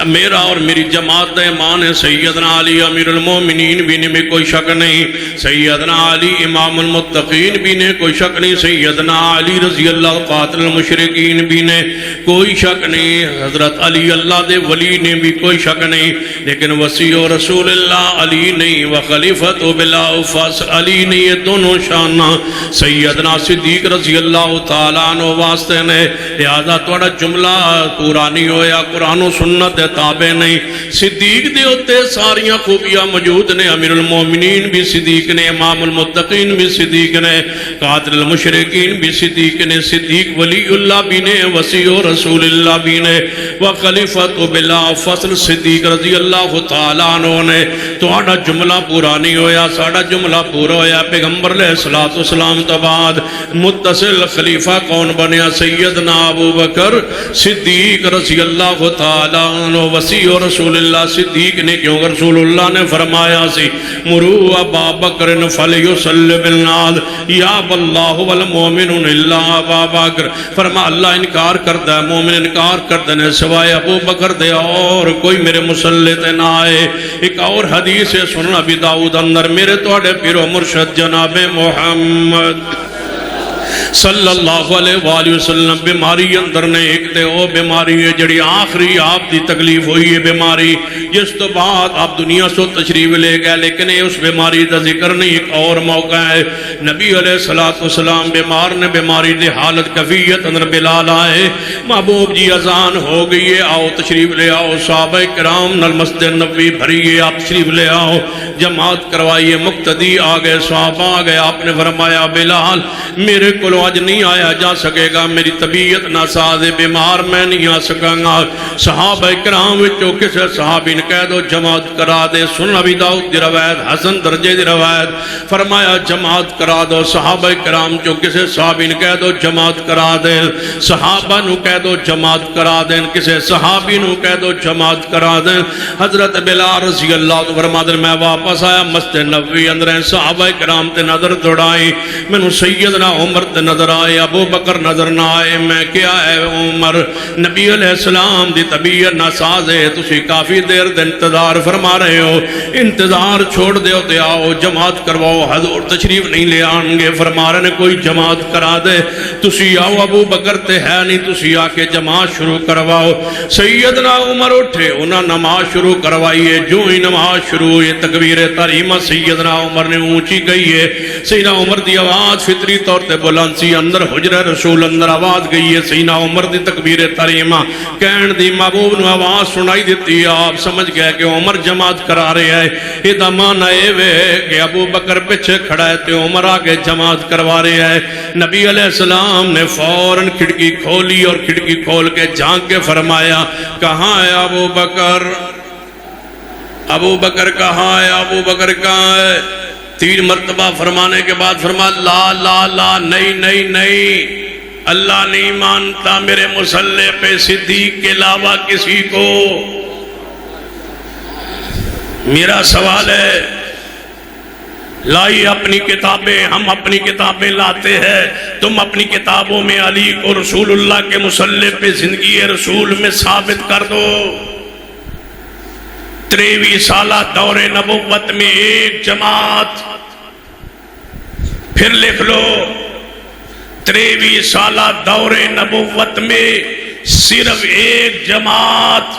میرا اور میری جماعت ایمان ہے سیدنا علی امیر المومنین بھی نے میں کوئی شک نہیں، سیدنا علی امام المتقین بھی نے کوئی شک نہیں، سیدنا علی رضی اللہ قاتل المشرکین بھی نے کوئی شک نہیں، حضرت علی اللہ دے ولی نے بھی کوئی شک نہیں، لیکن وسیع رسول اللہ علی نہیں و خلیفۃ بلا فاصل علی نہیں، یہ دونوں شانہ سیدنا صدیق رضی اللہ تعالیٰ عنہ واسطے نے لہذا توڑا جملہ پورا نہیں ہویا قرآن و سنت تابع نہیں صدیق دے ہوتے ساریاں خوبیاں موجود نے امیر المومنین بھی صدیق نے امام المتقین بھی صدیق نے قاتل المشرکین بھی صدیق نے صدیق ولی اللہ بھی نے وسیع رسول اللہ بھی نے وخلیفۃ بلا فصل صدیق رضی اللہ تعالیٰ عنہ نے توڑا جملہ پورا نہیں ہویا ساڑا جملہ پورا ہویا پیغمبر علیہ السلام تو بعد متصل خلیفہ کون بنیا سیدنا ابو بکر صدیق رضی اللہ تعالیٰ عنہ وسیع رسول اللہ صدیق نے کیوں رسول اللہ نے فرمایا سی مرو ابا بکر فلیصلی بالناس یا باللہ والمومنون الا ابا بکر فرما اللہ انکار کرتا ہے مومن انکار کرتے ہیں سوائے ابو بکر دے اور کوئی میرے مسلط نہ آئے ایک اور حدیث ہے سنن ابی داؤد اندر میرے توڑے پیر و مرشد جناب محمد صلی اللہ علیہ وآلہ وسلم بیماری اندر نے ایک تے او بیماری ہے جڑی آخری آپ دی تکلیف ہوئی ہے بیماری جس تو بعد آپ دنیا سے تشریف لے گئے لیکن اس بیماری دا ذکر نہیں ایک اور موقع ہے نبی علیہ السلام بیمار نے بیماری دی حالت کفیت اندر بلال آئے محبوب جی اذان ہو گئی ہے آؤ تشریف لے آؤ صحابہ کرام نل مسجد نبوی بھریے آپ تشریف لے آؤ جماعت کروائیے مقتدی آگئے صحابہ آگئے آپ نے فرمایا بلال میرے کلو آج نہیں آیا جا سکے گا میری طبیعت ناساز بیمار میں نہیں آ سکاں گا صحابہ کرام وچوں کسے صحابی نے کہہ دو جماعت کرا دے سنن ابی داؤد دی روایت حسن درجے دی روایت فرمایا جماعت کرا دو صحابہ کرام چوں کسے صحابی نے کہہ دو جماعت کرا دے صحابہ نو کہہ دو جماعت کرا دیں کسے صحابی نو کہہ دو جماعت کرا دیں حضرت بلال رضی اللہ عنہ فرماتے ہیں میں واپس آیا مسجد نبوی اندر صحابہ کرام تے نظر دوڑائی مینوں سیدنا عمر تے نظر آئے ابو بکر نظر نہ آئے میں کیا ہے عمر نبی علیہ السلام دی طبیعت ناساز ہے تسی کافی دیر دے انتظار فرما رہے ہو انتظار چھوڑ دیو تے آؤ جماعت کرواؤ حضور تشریف نہیں لے آنگے فرما رہے نے کوئی جماعت کرا دے تسی آؤ ابو بکر تے ہے نہیں تسی آ کے جماعت شروع کرواؤ سیدنا عمر اٹھے انہاں نماز شروع کروائیے جو ہی نماز شروع ہوئی تکبیر تحریمہ سیدنا عمر نے اونچی گئی ہے سیدنا عمر دی آواز فطری طور تے بلند سی اندر حجرہ رسول اندر آواز گئی ہے سیدنا عمر دی تکبیر تحریمہ کہن دی محبوب نو آواز سنائی دیتی ہے آپ سمجھ گئے کہ عمر جماعت کرا رہے ہیں یہ معنی اے وے کہ ابو بکر پیچھے کھڑا ہے تے عمر آگے جماعت کروا رہے ہیں نبی علیہ السلام نے فوراً کھڑکی کھولی اور کھڑکی کھول کے جھانک کے فرمایا کہاں ہے ابو بکر ابو بکر کہاں ہے ابو بکر کہاں ہے 3 مرتبہ فرمانے کے بعد فرما لا لا لا نہیں نہیں نہیں اللہ نہیں مانتا میرے مصلی پہ صدیق کے علاوہ کسی کو میرا سوال ہے لائی اپنی کتابیں ہم اپنی کتابیں لاتے ہیں تم اپنی کتابوں میں علی کو رسول اللہ کے مصلی پہ زندگی رسول میں ثابت کر دو 23 سالہ دور نبوت میں ایک جماعت پھر لکھ لو 23 سالہ دور نبوت میں صرف ایک جماعت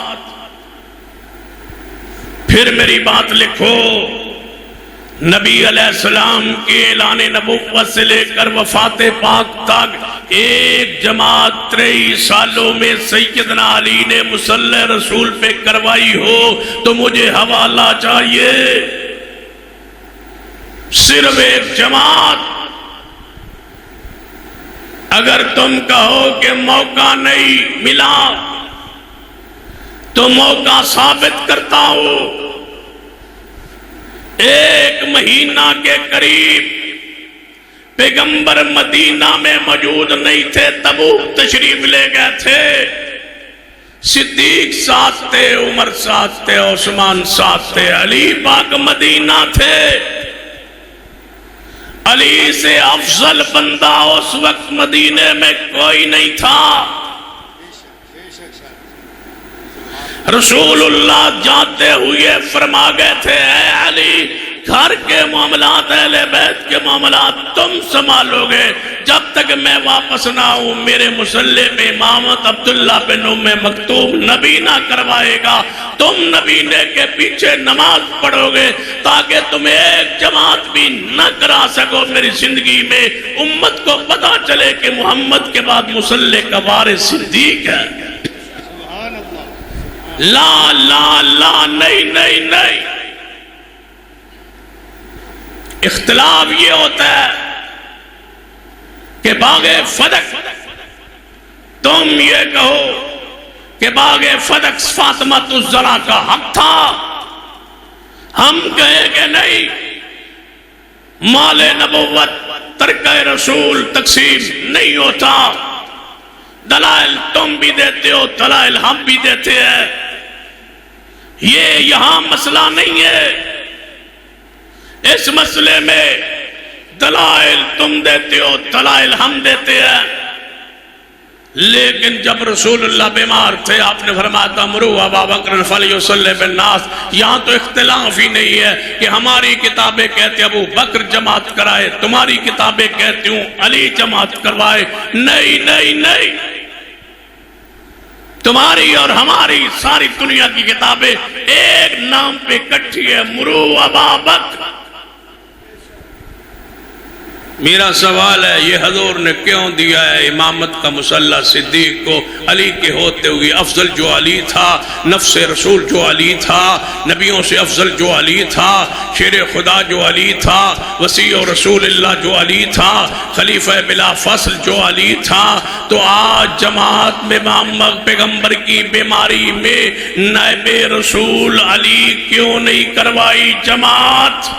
پھر میری بات لکھو نبی علیہ السلام کے اعلان نبوت سے لے کر وفات پاک تک ایک جماعت 23 سالوں میں سیدنا علی نے مصلی رسول پہ کروائی ہو تو مجھے حوالہ چاہیے صرف ایک جماعت اگر تم کہو کہ موقع نہیں ملا تو موقع ثابت کرتا ہوں 1 مہینہ کے قریب پیغمبر مدینہ میں موجود نہیں تھے تبوک تشریف لے گئے تھے صدیق ساتھ تھے عمر ساتھ تھے عثمان ساتھ تھے علی پاک مدینہ تھے علی سے افضل بندہ اس وقت مدینے میں کوئی نہیں تھا رسول اللہ جاتے ہوئے فرما گئے تھے اے علی گھر کے معاملات اہل بیت کے معاملات تم سنبھالو گے جب تک میں واپس نہ ہوں میرے مصلی میں امامت عبداللہ بن ام مکتوم نبی نہ کروائے گا تم نبینے کے پیچھے نماز پڑھو گے تاکہ تم ایک جماعت بھی نہ کرا سکو میری زندگی میں، امت کو پتا چلے کہ محمد کے بعد مصلی کا وارث صدیق ہے۔ لا لا لا، نہیں نہیں نہیں، اختلاف یہ ہوتا ہے کہ باغ فدق تم یہ کہو کہ باغ فدق فاطمۃ الزہرا کا حق تھا، ہم کہیں کہ نہیں، مال نبوت ترکہ رسول تقسیم نہیں ہوتا۔ دلائل تم بھی دیتے ہو، دلائل ہم بھی دیتے ہیں، یہ یہاں مسئلہ نہیں ہے۔ اس مسئلے میں دلائل تم دیتے ہو، دلائل ہم دیتے ہیں، لیکن جب رسول اللہ بیمار تھے آپ نے فرمایا تھا مروا ابا بکر فلیصلی بالناس، یہاں تو اختلاف ہی نہیں ہے کہ ہماری کتابیں کہتے ابو بکر جماعت کرائے، تمہاری کتابیں کہتی ہوں علی جماعت کروائے۔ نہیں نہیں نہیں، تمہاری اور ہماری ساری دنیا کی کتابیں ایک نام پہ اکٹھی ہے، مروا ابا بکر۔ میرا سوال ہے یہ حضور نے کیوں دیا ہے امامت کا مسلح صدیق کو؟ علی کے ہوتے ہوئے افضل جو علی تھا، نفس رسول جو علی تھا، نبیوں سے افضل جو علی تھا، شیر خدا جو علی تھا، وسیع رسول اللہ جو علی تھا، خلیفہ بلا فصل جو علی تھا، تو آج جماعت میں محمد پیغمبر کی بیماری میں نائب رسول علی کیوں نہیں کروائی جماعت؟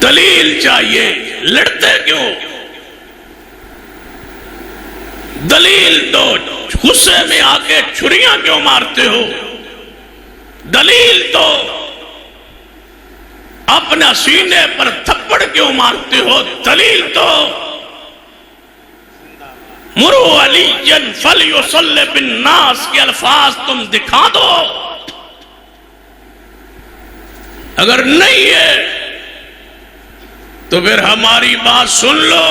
دلیل چاہیے، لڑتے کیوں؟ دلیل دو، غصے میں آ کے چھریاں کیوں مارتے ہو؟ دلیل دو، اپنا سینے پر تھپڑ کیوں مارتے ہو؟ دلیل دو۔ مرو علی فلیصلی بالناس کے الفاظ تم دکھا دو۔ اگر نہیں ہے تو پھر ہماری بات سن لو۔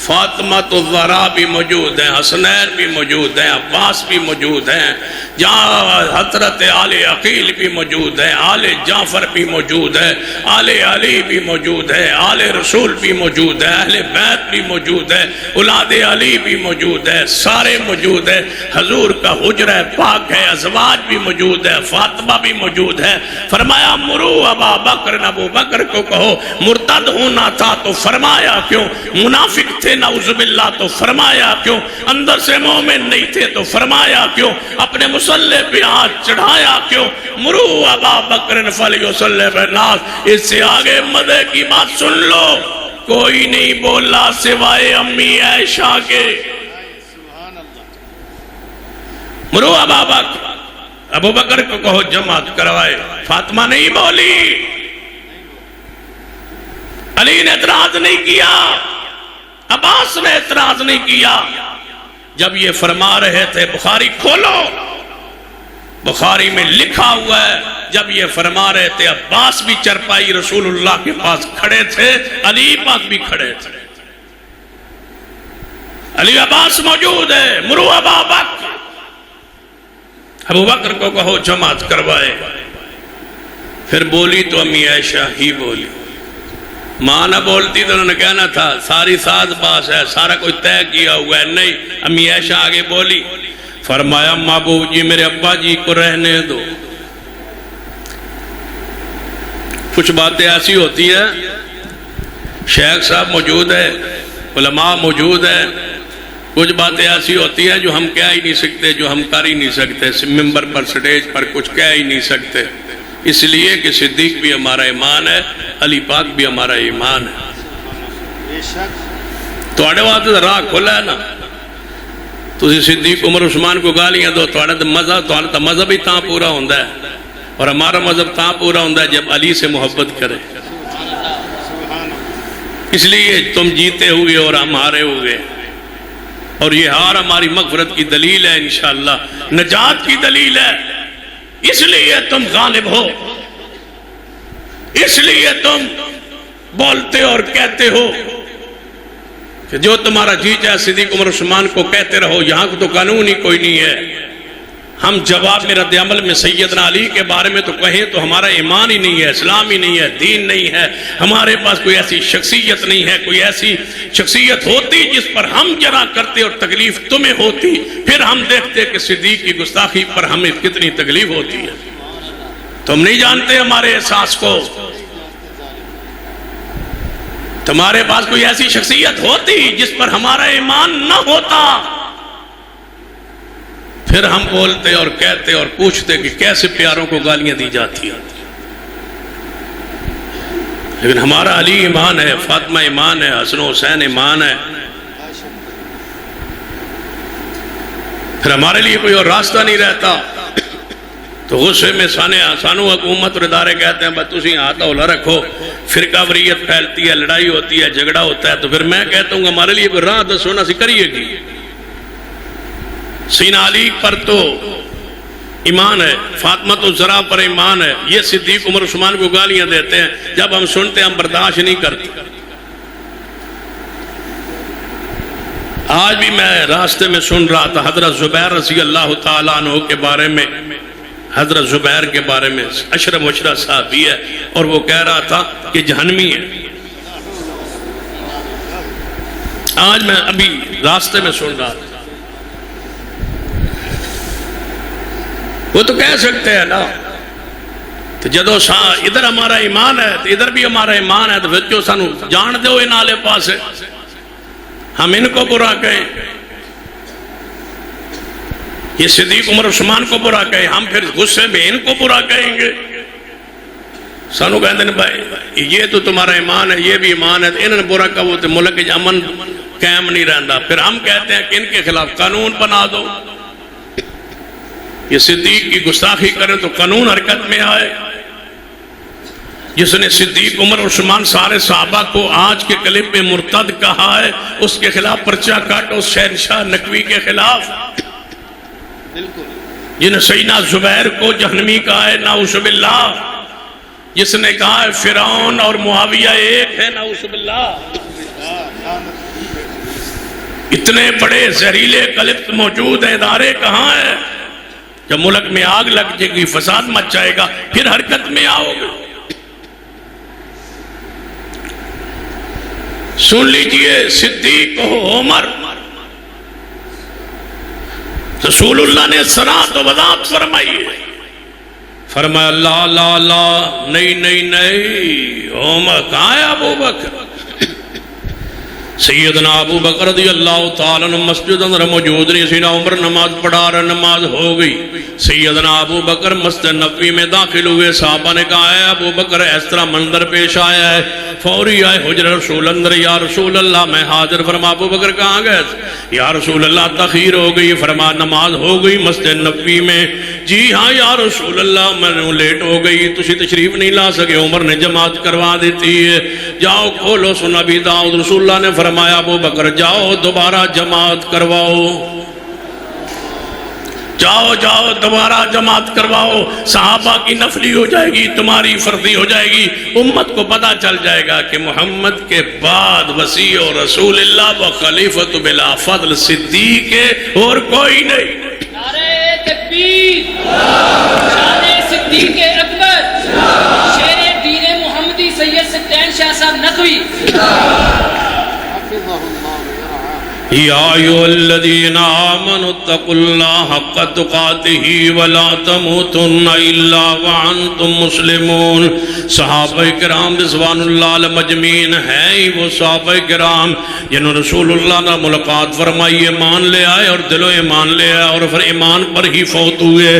فاطمہ الزہرا بھی موجود ہیں، حسنین بھی موجود ہیں، عباس بھی موجود ہیں، جہاں حضرت آل عقیل بھی موجود ہیں، آل جعفر بھی موجود ہے، آل علی بھی موجود ہے، آل رسول بھی موجود ہے، اہل بیت بھی موجود ہے، اولاد علی بھی موجود ہے، سارے موجود ہیں۔ حضور کا حجرہ پاک ہے، ازواج بھی موجود ہے، فاطمہ بھی موجود ہے۔ فرمایا مرو ابا بکر، ابو بکر کو کہو مرتد ہونا تھا تو فرمایا کیوں؟ منافق تھے نعوذ باللہ تو فرمایا کیوں؟ اندر سے مومن نہیں تھے تو فرمایا کیوں؟ اپنے مصلی پہ ہاتھ چڑھایا کیوں؟ مرو ابا بکر فلیصلی بالناس۔ اس سے آگے مدح کی بات سن لو، کوئی نہیں بولا سوائے امی عائشہ کے۔ مرو ابا بکر، ابو بکر کو کہو جماعت کروائے، فاطمہ نہیں بولی، علی نے اعتراض نہیں کیا، عباس نے اعتراض نہیں کیا۔ جب یہ فرما رہے تھے، بخاری کھولو، بخاری میں لکھا ہوا ہے، جب یہ فرما رہے تھے عباس بھی چرپائی رسول اللہ کے پاس کھڑے تھے، علی پاس بھی کھڑے تھے، علی عباس موجود ہے۔ مرو ابا بکر، ابو بکر کو کہو جماعت کروائے۔ پھر بولی تو امی عائشہ ہی بولی، ماں نہ بولتی تو انہوں نے کہنا تھا ساری ساز باز ہے، سارا کوئی طے کیا ہوا ہے۔ نہیں، امی عائشہ آگے بولی، فرمایا محبوب جی میرے ابا جی کو رہنے دو۔ کچھ باتیں ایسی ہوتی ہیں، شیخ صاحب موجود ہے، علماء موجود ہیں، کچھ باتیں ایسی ہوتی ہیں جو ہم کہہ ہی نہیں سکتے، جو ہم کر ہی نہیں سکتے، ممبر پر سٹیج پر کچھ کہہ ہی نہیں سکتے، اس لیے کہ صدیق بھی ہمارا ایمان ہے، علی پاک بھی ہمارا ایمان ہے۔ تھوڑے واسطے راہ کھلا ہے نا، تسی صدیق عمر عثمان کو گالیاں دو، تھوڑا مذہب ہی تاں پورا ہوندہ ہے، اور ہمارا مذہب تاں پورا ہوندہ ہے جب علی سے محبت کرے۔ اس لیے تم جیتے ہوئے اور ہم ہارے ہوئے، اور یہ ہار ہماری مغفرت کی دلیل ہے، انشاءاللہ نجات کی دلیل ہے۔ اس لیے تم غالب ہو، اس لیے تم بولتے اور کہتے ہو کہ جو تمہارا جی چاہے صدیق عمر عثمان کو کہتے رہو، یہاں کو تو قانون ہی کوئی نہیں ہے۔ ہم جواب میں رد عمل میں سیدنا علی کے بارے میں تو کہیں تو ہمارا ایمان ہی نہیں ہے، اسلام ہی نہیں ہے، دین نہیں ہے، ہمارے پاس کوئی ایسی شخصیت نہیں ہے۔ کوئی ایسی شخصیت ہوتی جس پر ہم جرا کرتے اور تکلیف تمہیں ہوتی، پھر ہم دیکھتے کہ صدیق کی گستاخی پر ہمیں کتنی تکلیف ہوتی ہے۔ تم نہیں جانتے ہمارے احساس کو۔ تمہارے پاس کوئی ایسی شخصیت ہوتی جس پر ہمارا ایمان نہ ہوتا، پھر ہم بولتے اور کہتے اور پوچھتے کہ کیسے پیاروں کو گالیاں دی جاتی ہیں۔ لیکن ہمارا علی ایمان ہے، فاطمہ ایمان ہے، حسن و حسین ایمان ہے، پھر ہمارے لیے کوئی اور راستہ نہیں رہتا۔ تو غصے میں سانو حکومت اور ادارے کہتے ہیں بس تسی ہاتھ اولا رکھو، فرقہ وریت پھیلتی ہے، لڑائی ہوتی ہے، جھگڑا ہوتا ہے، تو پھر میں کہتا ہوں ہمارے لیے کوئی راہ دسو نا، سی کریے گی۔ سینہ علی پر تو ایمان ہے، فاطمہ تو ذرا پر ایمان ہے، یہ صدیق عمر عثمان کو گالیاں دیتے ہیں، جب ہم سنتے ہیں ہم برداشت نہیں کرتے۔ آج بھی میں راستے میں سن رہا تھا حضرت زبیر رضی اللہ تعالیٰ عنہ کے بارے میں، حضرت زبیر کے بارے میں، اشرف مشرف صحابی ہے، اور وہ کہہ رہا تھا کہ جہنمی ہے۔ آج میں ابھی راستے میں سن رہا تھا، وہ تو کہہ سکتے ہیں نا، تو جدو ادھر ہمارا ایمان ہے تو ادھر بھی ہمارا ایمان ہے، تو پھر جو سانو جان دو ان آلے پاسے، ہم ان کو برا کہیں، یہ صدیق عمر عثمان کو برا کہیں، ہم پھر غصے میں ان کو برا کہیں گے۔ سانو کہتے ہیں بھائی یہ تو تمہارا ایمان ہے، یہ بھی ایمان ہے، تو انہوں نے برا کہو تو ملک امن قائم نہیں رہتا، پھر ہم کہتے ہیں کہ ان کے خلاف قانون بنا دو۔ یہ صدیق کی گستاخی کرے تو قانون حرکت میں آئے۔ جس نے صدیق عمر عثمان سارے صحابہ کو آج کے کلپ میں مرتد کہا ہے، اس کے خلاف پرچہ کاٹو، شہنشاہ نقوی کے خلاف۔ جن سیدنا زبیر کو جہنمی کہا ہے، نعوذ باللہ، جس نے کہا ہے فرعون اور معاویہ ایک ہے، نعوذ باللہ۔ اتنے بڑے زہریلے کلپ موجود ہیں، ادارے کہاں ہیں؟ جب ملک میں آگ لگ جائے گی، فساد مچ جائے گا، پھر حرکت میں آؤ گے۔ سن لیجئے، صدیق ہو عمر، رسول اللہ نے صراط و وضاحت فرمائی ہے، فرمایا لا لا لا، نہیں، عمر کہاں ہے؟ ابو بکر، سیدنا ابو بکر رضی اللہ تعالیٰ عنہ مسجد اندر موجود نہیں، سیدنا عمر نماز پڑھا رہا، نماز ہو گئی، سیدنا ابو بکر مسجد نبوی میں داخل ہوئے، صحابہ نے کہا ہے ابو بکر اس طرح منظر پیش آیا ہے، فوری آئے حجر رسول اندر، یا رسول اللہ میں حاضر۔ فرما ابو بکر کہاں گئے؟ یا رسول اللہ تاخیر ہو گئی۔ فرما نماز ہو گئی مسجد نبوی میں؟ جی ہاں یا رسول اللہ میں لیٹ ہو گئی، تسی تشریف نہیں لا سکے، عمر نے جماعت کروا دیتی ہے، جاؤ کھولو سن ابی داؤد۔ رسول اللہ نے فرمایا ابو بکر جاؤ دوبارہ جماعت کرواؤ، جاؤ دوبارہ جماعت کرواؤ، صحابہ کی نفلی ہو جائے گی، تمہاری فردی ہو جائے گی، امت کو پتہ چل جائے گا کہ محمد کے بعد وسیع و رسول اللہ و خلیفۃ بلا فضل صدیق ہے اور کوئی نہیں۔
نعرہ تکبیر، شان صدیق اکبر، شیر دین محمدی سید سٹین شاہ صاحب نقوی۔
یا ایھا الذین آمنوا اتقوا اللہ حق تقاتہ ولا تموتن الا وانتم مسلمون۔ صحابہ کرام رضوان اللہ علیہم اجمعین ہیں ہی وہ صحابہ کرام جنہوں رسول اللہ نے ملاقات فرمائی، ایمان لے آئے اور دلو ایمان لے آئے اور پھر ایمان پر ہی فوت ہوئے،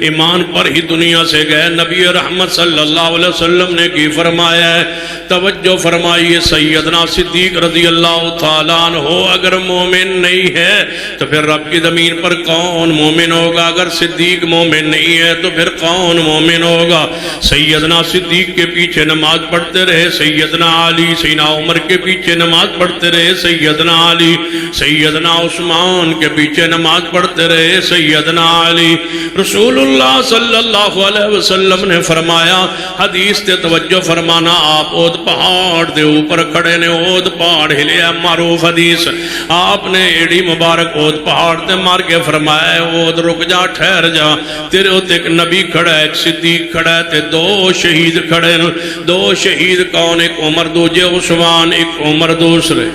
ایمان پر ہی دنیا سے گئے۔ نبی رحمت صلی اللہ علیہ وسلم نے کی فرمایا ہے، توجہ فرمائیے، سیدنا صدیق رضی اللہ تعالیٰ عنہ اگر مومن مومن نہیں ہے تو پھر رب کی زمین پر کون مومن ہوگا؟ اگر صدیق مومن نہیں ہے تو پھر کون مومن ہوگا؟ سیدنا صدیق کے پیچھے نماز پڑھتے رہے سیدنا علی، سیدنا عمر کے پیچھے نماز پڑھتے رہے سیدنا علی، سیدنا عثمان کے پیچھے نماز پڑھتے رہے سیدنا علی۔ رسول اللہ صلی اللہ علیہ وسلم نے فرمایا، حدیث تے توجہ فرمانا، آپ اود پہاڑ دے اوپر کھڑے نے، اود پہاڑ ہلیا، معروف حدیث، آپ نے ایڑی مبارک اود پہاڑ تے مار کے فرمایا اود رک جا، ٹھہر جا، تیرے ہوتے ایک نبی کھڑا ہے، ایک صدیق کھڑا ہے تے دو شہید کھڑے ہیں۔ دو شہید کون؟ ایک عمر دوجے عثمان، ایک عمر دوسرے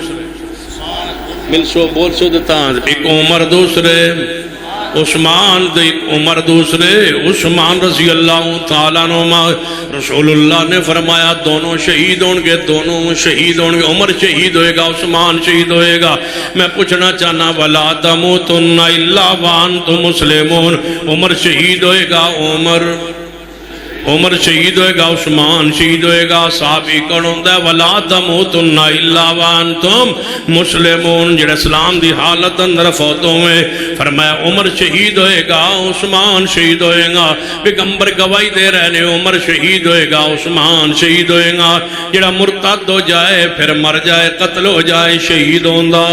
مل سو بول سو دیتا، ایک عمر دوسرے عثمان، ایک عمر دوسرے عثمان رضی اللہ تعالیٰ عنہ۔ رسول اللہ نے فرمایا دونوں شہید ہوں گے، دونوں شہید ہوں گے، عمر شہید ہوئے گا، عثمان شہید ہوئے گا۔ میں پوچھنا چاہنا وَلَا تَمُوتُنَّ إِلَّا وَأَنْتُمْ مُسْلِمُونَ، عمر شہید ہوئے گا، عمر شہید ہوئے گا، عثمان شہید ہوئے گا۔ صحابی کون ہوتا ہے؟ وَلَا تَمُوتُنَّ إِلَّا وَأَنْتُمْ مُسْلِمُونَ، جڑے اسلام دی حالت اندر فوتوں میں، فرمایا عمر شہید ہوئے گا، عثمان شہید ہوئے گا۔ پیغمبر گواہی دے رہے نے، عمر شہید ہوئے گا، عثمان شہید ہوئے گا۔ جڑا مرتد ہو جائے پھر مر جائے، قتل ہو جائے، شہید ہوندا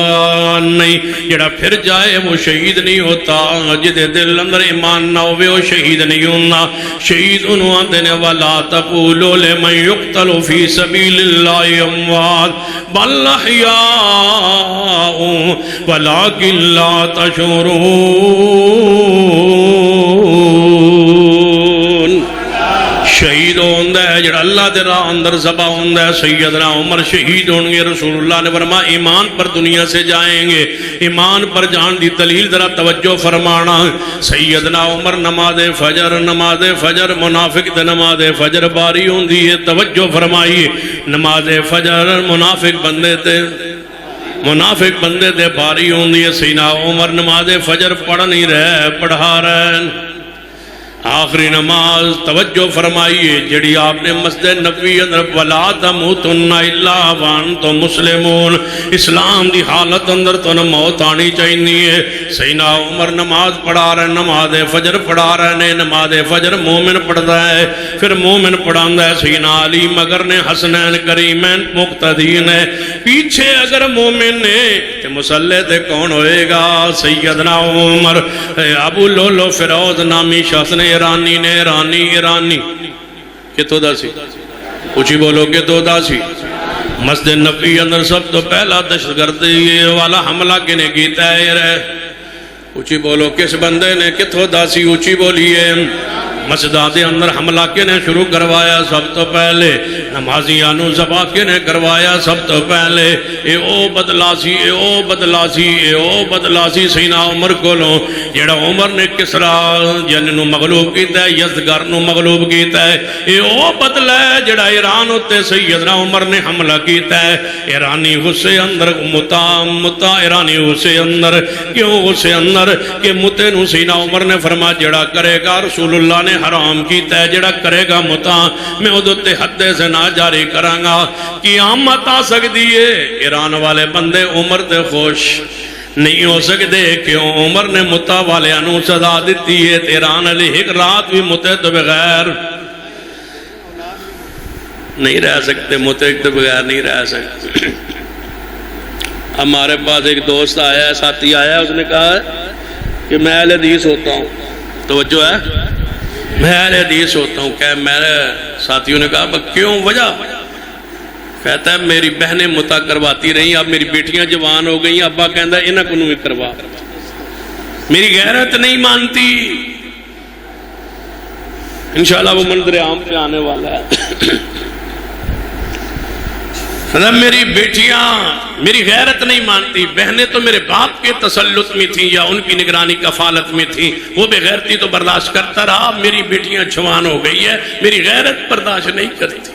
نہیں۔ جڑا پھر جائے وہ شہید نہیں ہوتا، جدے دل اندر ایمان نہ ہوئے وہ شہید نہیں ہونا۔ شہید انہوں دینے وَلَا تَقُولُوا لِمَنْ يُقْتَلُ فِي سَبِيلِ اللَّهِ أَمْوَاتٌ بَلْ أَحْيَاءٌ وَلَكِنْ لَا تَشْعُرُونَ۔ شہید ہوندہ ہے جڑا اللہ دے راہ اندر ذبح ہوندہ ہے۔ سیدنا عمر شہید ہوں گے۔ رسول اللہ نے فرمایا ایمان پر دنیا سے جائیں گے۔ ایمان پر جان دی دلیل ذرا توجہ فرمانا۔ سیدنا عمر نماز فجر منافق تے نماز فجر باری ہوندی ہے، توجہ فرمائیے۔ نماز فجر منافق بندے تے باری ہوندی ہے۔ سیدنا عمر نماز فجر پڑھ نہیں رہے، پڑھا رہے۔ آخری نماز توجہ فرمائیے جڑی آپ نے مسجد نبوی اندر وَلَا تَمُوتُنَّ إِلَّا وَأَنْتُمْ مُسْلِمُونَ، اسلام دی حالت اندر تو موت آنی چاہیے۔ سیدنا عمر نماز پڑھا رہے، نماز فجر پڑھا رہے ہیں۔ نماز فجر مومن پڑھتا ہے، پھر مومن پڑھاندہ ہے۔ سیدنا علی مگر نے، حسنین کریمین مقتدین ہے۔ پیچھے اگر مومن نے کہ مسلح تے کون ہوئے گا؟ سیدنا عمر۔ ابو لولو فیروز نامی شخص نے ایرانی کتوں دا سی؟ اچھی بولو کتوں دا سی؟ مسجد نبوی اندر سب تو پہلا دہشت گردی والا حملہ کنے کیتا ہے؟ اچھی بولو کس بندے نے؟ کتوں دا سی؟ اچھی بولیے۔ مسجد دے اندر حملہ کنے شروع کروایا؟ سب تو پہلے نمازیانو ذبح کنے کروایا؟ سب تو پہلے اے او بدلاسی سیدنا عمر کولوں جڑا عمر نے کسرا جن نو مغلوب کیتا ہے، یزدگرد نو مغلوب کیتا ہے۔ اے او بدلہ ہے جڑا ایران ہوتے سیدنا عمر نے حملہ کیتا ہے۔ ایرانی غصے اندر متا ایرانی غصے اندر کیوں غصے اندر کہ متے نو سیدنا عمر نے فرمایا جڑا کرے گا رسول اللہ نے حرام کیتا ہے، جڑا کرے گا متا میں ادھتے حد سے نہ جاری کرانگا۔ قیامت آ سکتی ہے۔ ایران والے بندے عمر تے خوش نہیں ہو سکتے کیوں؟ عمر نے متا والے انو سزا دیتی ہے۔ ایران علی ایک رات بھی متے تو بغیر نہیں رہ سکتے، متے تو بغیر نہیں رہ سکتے۔ ہمارے پاس ایک دوست آیا ہے، ساتھی آیا ہے، اس نے کہا کہ میں اہل حدیث ہوتا ہوں۔ توجہ ہے، میں اہل حدیث ہوتا ہوں۔ کہ میرے ساتھیوں نے کہا کیوں؟ وجہ؟ کہتا ہے میری بہنیں متا کرواتی رہی، اب میری بیٹیاں جوان ہو گئی، ابا کہتا ہے انہاں کو بھی کروا، میری غیرت نہیں مانتی۔ انشاءاللہ وہ منظر عام پہ آنے والا ہے۔ میری بیٹیاں میری غیرت نہیں مانتی، بہنیں تو میرے باپ کے تسلط میں تھیں یا ان کی نگرانی کفالت میں تھیں، وہ بے غیرتی تو برداشت کرتا رہا، میری بیٹیاں جوان ہو گئی ہے، میری غیرت برداشت نہیں کرتی۔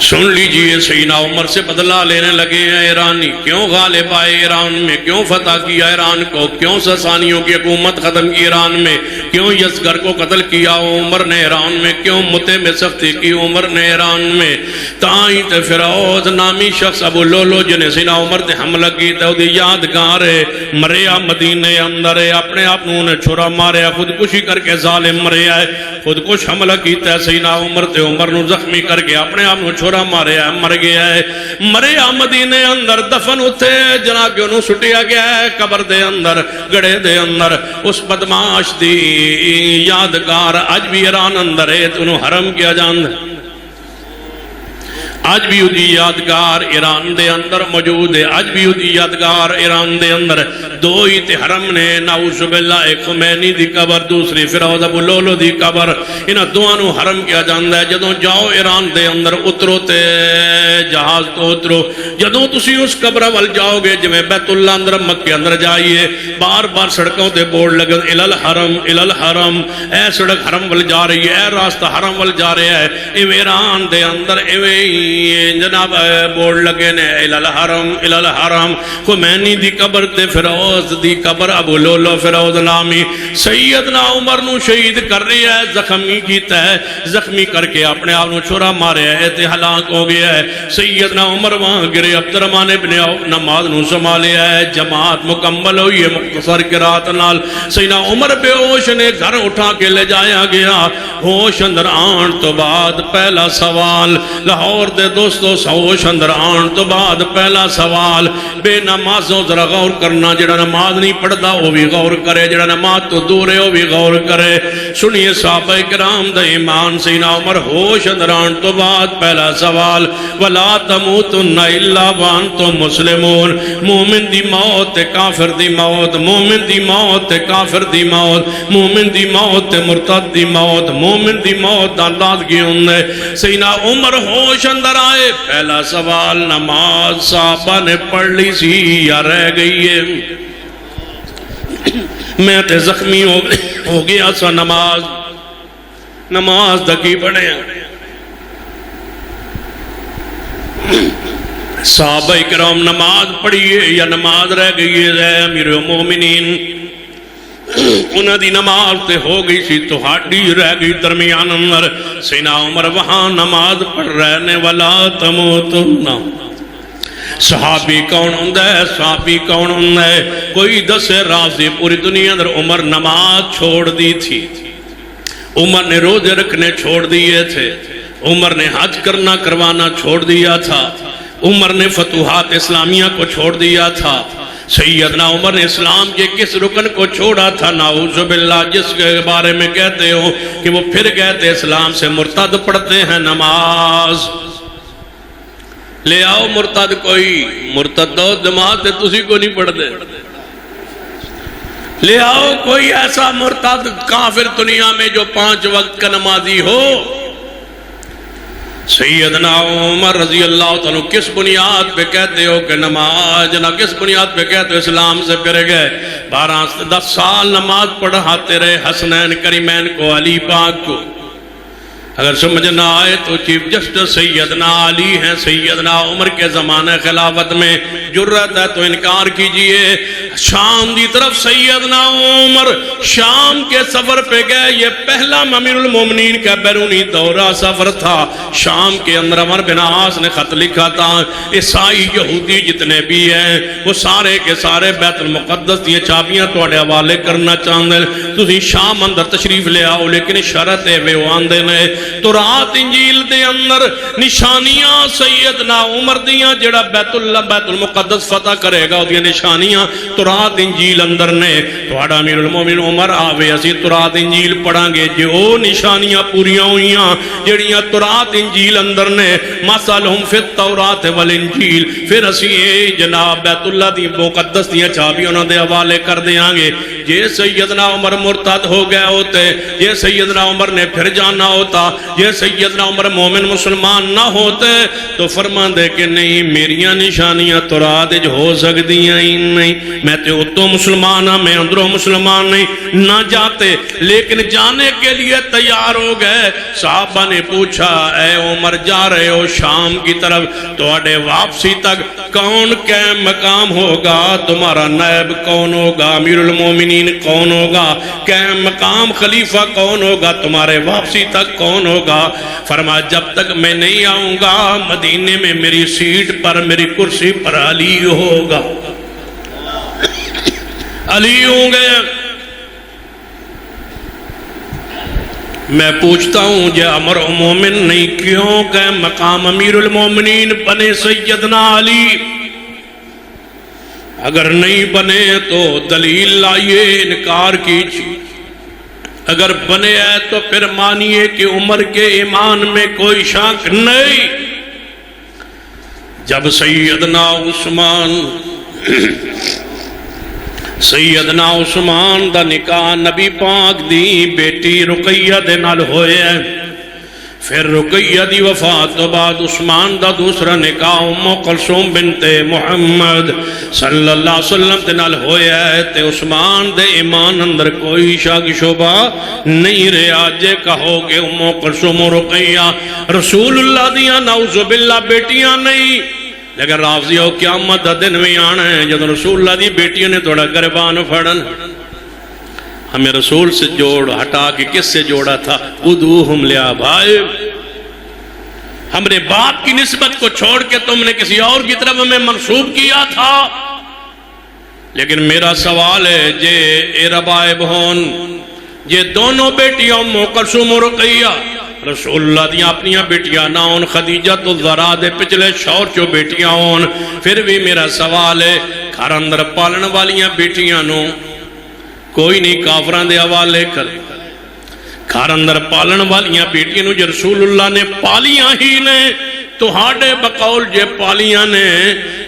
سن لیجئے سیدنا عمر سے بدلہ لینے لگے ہیں ایرانی، کیوں غالب آئے ایران میں، کیوں فتح کیا ایران کو، کیوں ساسانیوں کی حکومت ختم کی ایران میں، کیوں یزگر کو قتل کیا عمر نے ایران میں، کیوں متے میں سختی کی عمر نے ایران میں، تائیں تے فیروز نامی شخص ابو لولو جنہیں سیدنا عمر تے حملہ کی تے وہ یادگار ہے، مریا مدینے اندر ہے، اپنے آپ نے چھوڑا ماریا، خودکشی کر کے ظالم مریا ہے، خودکش حملہ کیتا ہے سیدنا عمر تے عمر نو زخمی کر کے اپنے آپ نو چھوڑا ماریا ہے، مر گیا ہے، مریا مدینے اندر دفن ہوتے جنا کے انہوں سٹیا گیا ہے قبر دے اندر، گڑے دے اندر، اس بدماش دی یادگار آج بھی ایران اندر ہے تو انہوں حرم کیا جاند ہے، آج بھی وہ یادگار ایران دے اندر موجود ہے، آج بھی وہ یادگار ایران دے اندر، دو ہی تے حرم نے، نعوذ باللہ، ایک خمینی دی قبر، دوسری فیروز ابو لولو دی قبر، انہاں دوانوں حرم کیا جاندا ہے۔ جدوں جاؤ ایران دے اندر اترو تے جہاز تو اترو، جدوں تسی اس قبر وال جاؤ گے جویں بیت اللہ اندر مکے اندر جائیے، بار بار سڑکوں تے بورڈ لگے الالحرم الالحرم، اے سڑک حرم وال جا رہی ہے، اے راستہ حرم وال جا رہا ہے، ایویں ایران دے اندر ایویں جناب بورڈ لگے نے الالحرم الالحرم، خمینی دی قبر تے فیروز دی قبر، ابو لولو فیروز نامی سیدنا عمر نو شہید کر رہی ہے، زخمی کیتا ہے، زخمی کر کے اپنے آپ نو چھوڑا مارے ہے تے ہلاک ہو گیا ہے۔ سیدنا عمر وہاں گرے، عبدالرحمن ابن عوف نماز نو سنبھالے ہے، جماعت مکمل ہوئی ہے مختصر قرات نال، سیدنا عمر بے ہوش نے گھر اٹھا کے لے جایا گیا، ہوش اندر آن تو بعد پہلا سوال، لاہور دے دوستو ہوش اندر آن تو بعد پہلا سوال، بے نمازوں ذرا غور کرنا، جڑا نماز نہیں پڑھتا وہ بھی غور کرے، جڑا نماز تو دور ہے وہ بھی غور کرے۔ سنیے صحابہ کرام دا ایمان، سیدنا عمر ہوش اندر آن تو بعد پہلا سوال، وَلَا تَمُوتُنَّ إِلَّا وَأَنْتُمْ مُسْلِمُونَ، مومن دی موت تے کافر دی موت، مومن دی موت تے کافر دی موت، مومن دی موت تے مرتد دی موت، مومن دی موت دا لادگی ہوندے۔ سیدنا عمر ہوش اندر آئے، پہلا سوال، نماز صحابہ نے پڑھ لی سی یا رہ گئی ہے؟ میں تے زخمی ہو گیا سا، نماز دکی پڑھے ہیں۔ صحابہ کرام نماز پڑھیے یا نماز رہ گئی ہے؟ امیر المومنین انہاں دی نماز تے ہو گئی سی تو ہاڈی رہ گئی درمیان اندر۔ سیدنا عمر وہاں نماز پڑھ رہنے والا تموتن، صحابی کون ہوندہ ہے؟ صحابی کون ہوندہ ہے؟ کوئی دسے رازی پوری دنیا اندر عمر نماز چھوڑ دی تھی، عمر نے روزے رکھنے چھوڑ دیے تھے، عمر نے حج کرنا کروانا چھوڑ دیا تھا، عمر نے فتوحات اسلامیہ کو چھوڑ دیا تھا، سیدنا عمر نے اسلام کے کس رکن کو چھوڑا تھا؟ نعوذ باللہ، جس کے بارے میں کہتے ہو کہ وہ پھر کہتے اسلام سے مرتد پڑھتے ہیں نماز۔ لے آؤ مرتد، کوئی مرتد دو جماعت ہے تسی کو نہیں پڑھ دے، لے آؤ کوئی ایسا مرتد کافر دنیا میں جو 5 وقت کا نمازی ہو۔ سیدنا عمر رضی اللہ تعالیٰ کس بنیاد پہ کہتے ہو کہ نماز نہ، کس بنیاد پہ کہتے ہو اسلام سے پھر گئے؟ 12-10 سال نماز پڑھاتے رہے حسنین کریمین کو، علی پاک کو۔ اگر سمجھ نہ آئے تو چیف جسٹس سیدنا علی ہیں، سیدنا عمر کے زمانہ خلافت میں جرت ہے تو انکار کیجئے۔ شام دی طرف سیدنا عمر شام کے سفر پہ گئے، یہ پہلا امیر المومنین کا بیرونی دورہ سفر تھا۔ شام کے اندر عمر بن عاص نے خط لکھا تھا، عیسائی یہودی جتنے بھی ہیں وہ سارے کے سارے بیت المقدس دی چابیاں توڑے حوالے کرنا چاہتے ہیں، تسی شام اندر تشریف لے آؤ، لیکن شرط ہے وہ آندے نے تو رات انجیل دے اندر نشانیاں سیدنا عمر دیاں جڑا بیت المقدس فتح کرے گا وہ نشانیاں تو رات انجیل اندر نے توڑا امیر المومن عمر آوے اسی تو رات انجیل پڑھاں گے جو نشانیاں پوریاں ہوئیاں جڑیاں تو رات انجیل اندر نے مسالہم فی التورات والانجیل، پھر اسی جناب بیت اللہ دی مقدس دیاں چابی انہوں دے حوالے کر دیاں گے۔ یہ سیدنا عمر مرتد ہو گئے ہوتے، یہ سیدنا عمر نے پھر جانا ہوتا، یہ سیدنا عمر مومن مسلمان نہ ہوتے تو فرمان دے کہ نہیں میریاں نشانیاں تو رات ہو سکتی ہیں ہی نہیں، میں تو اتوں مسلمان ہوں، میں اندروں مسلمان نہیں، نہ جاتے، لیکن جانے کے لیے تیار ہو گئے۔ صحابہ نے پوچھا اے عمر جا رہے ہو شام کی طرف، تواڈے واپسی تک کون قائم مقام ہوگا؟ تمہارا نائب کون ہوگا؟ امیر المومنین کون ہوگا؟ قائم مقام خلیفہ کون ہوگا؟ تمہارے واپسی تک کون ہوگا؟ فرمایا جب تک میں نہیں آؤں گا مدینے میں میری سیٹ پر، میری کرسی پر علی ہوگا، علی ہوں گے۔ میں پوچھتا ہوں جے امر مومن نہیں کیوں کہ مقام امیر المومنین بنے سیدنا علی؟ اگر نہیں بنے تو دلیل لائیے، انکار کیجیے۔ اگر بنے ہے تو پھر مانیے کہ عمر کے ایمان میں کوئی شک نہیں۔ جب سیدنا عثمان دا نکاح نبی پاک دی بیٹی رقیہ دے نال ہوئے ہیں، پھر رقیہ دی وفات تو بعد عثمان دا دوسرا نکاح ام کلثوم بنت محمد صلی اللہ علیہ وسلم دے نال ہویا ہے، تے عثمان دے ایمان اندر کوئی شک شبہ نہیں رہا۔ جے کہو کہ ام کلثوم و رقیہ رسول اللہ دیاں نعوذ باللہ بیٹیاں نہیں، لیکن رافضیوں قیامت دا دن میں آنا ہے جب رسول اللہ دی بیٹیوں نے تھوڑا گربان پھڑن۔ ہمیں رسول سے جوڑ ہٹا کے کس سے جوڑا تھا؟ ادعوہم لآبائہم۔ ہم نے باپ کی نسبت کو چھوڑ کے تم نے کسی اور کی طرف ہمیں منسوب کیا تھا۔ لیکن میرا سوال ہے جے اے ربائب ہون، جے دونوں بیٹیاں ام کلثوم و رقیہ رسول اللہ دیاں اپنیاں بیٹیاں نہ ہون، خدیجہ تو زرا دے پچھلے شور چو بیٹیاں ہون، پھر بھی میرا سوال ہے گھر اندر پالن والیاں بیٹیاں نو کوئی نہیں کافران دے حوالے کر۔ گھر اندر پالن والیاں بیٹیاں نو جو رسول اللہ نے پالیاں ہی نے تو ہاڑے بقول جے پالیاں نے،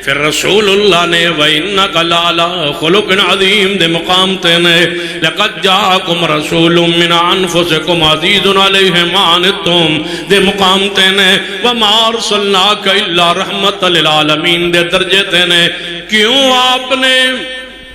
پھر رسول اللہ نے وَإِنَّكَ لَعَلَىٰ خُلُقٍ عَظِيمٍ دے مقام تینے لَقَدْ جَاءَكُمْ رَسُولٌ مِّنْ أَنفُسِكُمْ عَزِيزٌ عَلَيْهِ مَا عَنِتُّمْ دے مقام تینے وَمَا أَرْسَلْنَاكَ إِلَّا رَحْمَةً لِلْعَالَمِينَ دے درجے تینے۔ کیوں آپ نے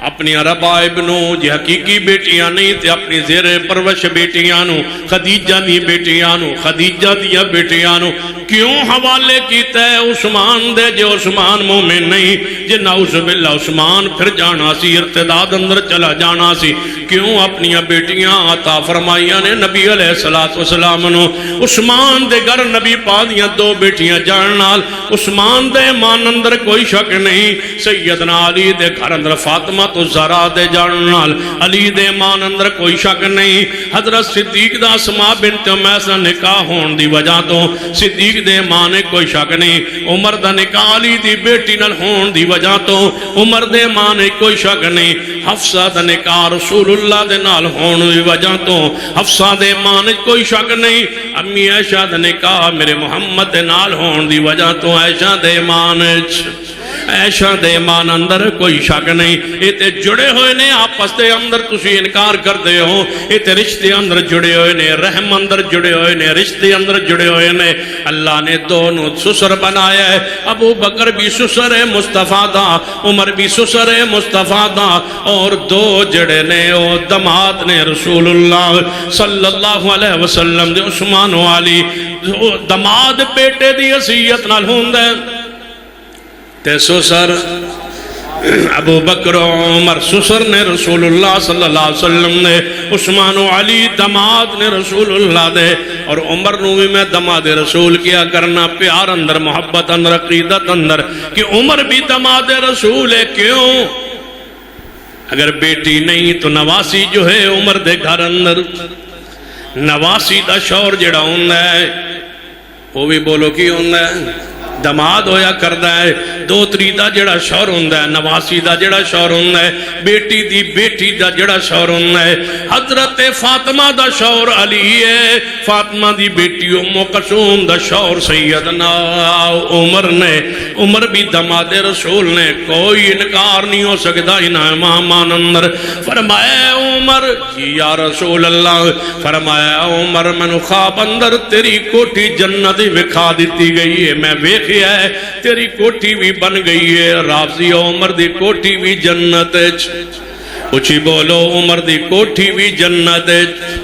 اپنی ربائب نو جی حقیقی بیٹیاں نہیں تے اپنی زیر پرورش بیٹیاں نو، خدیجہ دی بیٹیاں نو، خدیجہ دیا بیٹیاں نو کیوں حوالے کیتا ہے عثمان دے؟ جو عثمان مومن نہیں، جے نعوذ باللہ عثمان پھر جانا سی، ارتداد اندر چلا جانا سی، کیوں اپنی بیٹیاں عطا فرمائیاں نے نبی علیہ السلام نو؟ عثمان دے گھر نبی پادیاں دو بیٹیاں جاننال عثمان دے مان اندر کوئی شک نہیں۔ سیدنا علی دے گھر اندر فاطمہ تو زہرا دے جاننال علی دے مان اندر کوئی شک نہیں۔ حضرت صدیق دا اسماء بنت امیس دا نکاح ہون دی وجہ تو صدیق دے مانے کوئی شک نہیں۔ عمر دا نکاح علی دی بیٹی نال ہون دی وجہ تو عمر دے مانے کوئی شک نہیں۔ حفصہ دا نکاح رسول اللہ دے نال ہون دی وجہ تو حفصہ دے مانے کوئی شک نہیں۔ امی عائشہ دا نکاح میرے محمد دے نال ہون دی وجہ تو عائشہ دے مانے عائشہ دے مان اندر کوئی شک نہیں۔ یہ تے جڑے ہوئے نے آپس دے اندر، تسی انکار کر دے ہو، یہ تے رشتے اندر جڑے ہوئے نے، رحم اندر جڑے ہوئے نے، رشتے اندر جڑے ہوئے نے۔ اللہ نے دونوں سسر بنایا ہے، ابو بکر بھی سسر مصطفیٰ دا، عمر بھی سسر مصطفیٰ دا، اور دو جڑے نے او دماد نے رسول اللہ صلی اللہ علیہ وسلم دے عثمان و علی۔ دماد بیٹے دی حیثیت نال ہوندے تے سسر ابو بکر و عمر سسر نے رسول اللہ صلی اللہ علیہ وسلم نے، عثمان و علی دماد نے رسول اللہ دے، اور عمر نو بھی میں دماد رسول کیا کرنا، پیار اندر، محبت اندر، عقیدت اندر، کہ عمر بھی دماد رسول ہے۔ کیوں؟ اگر بیٹی نہیں تو نواسی جو ہے عمر دے گھر اندر، نواسی دا شور جڑا ہوندہ ہے وہ بھی بولو کی ہوندہ ہے، دماد ہویا کردہ ہے۔ دو تری دا جڑا شور ہوندہ ہے، نواسی دا جڑا شور ہوندہ ہے، بیٹی دی بیٹی دا جڑا شور ہوندہ ہے۔ حضرت فاطمہ دا شور علی ہے، فاطمہ دی بیٹی ام کلثوم دا شور سیدنا عمر نے، عمر بھی دماد رسول نے، کوئی انکار نہیں ہو سکتا انہاں مان اندر۔ فرمایا عمر یا رسول اللہ، فرمایا عمر میں خواب اندر تیری کوٹھی جنت وکھا دیتی گئی ہے، میں ویکھ ویکھیا ہے تیری کوٹھی بھی بن گئی ہے رافضی عمر دی کوٹھی بھی جنت وچ اچھی بولو عمر دی کوٹھی بھی جنت وچ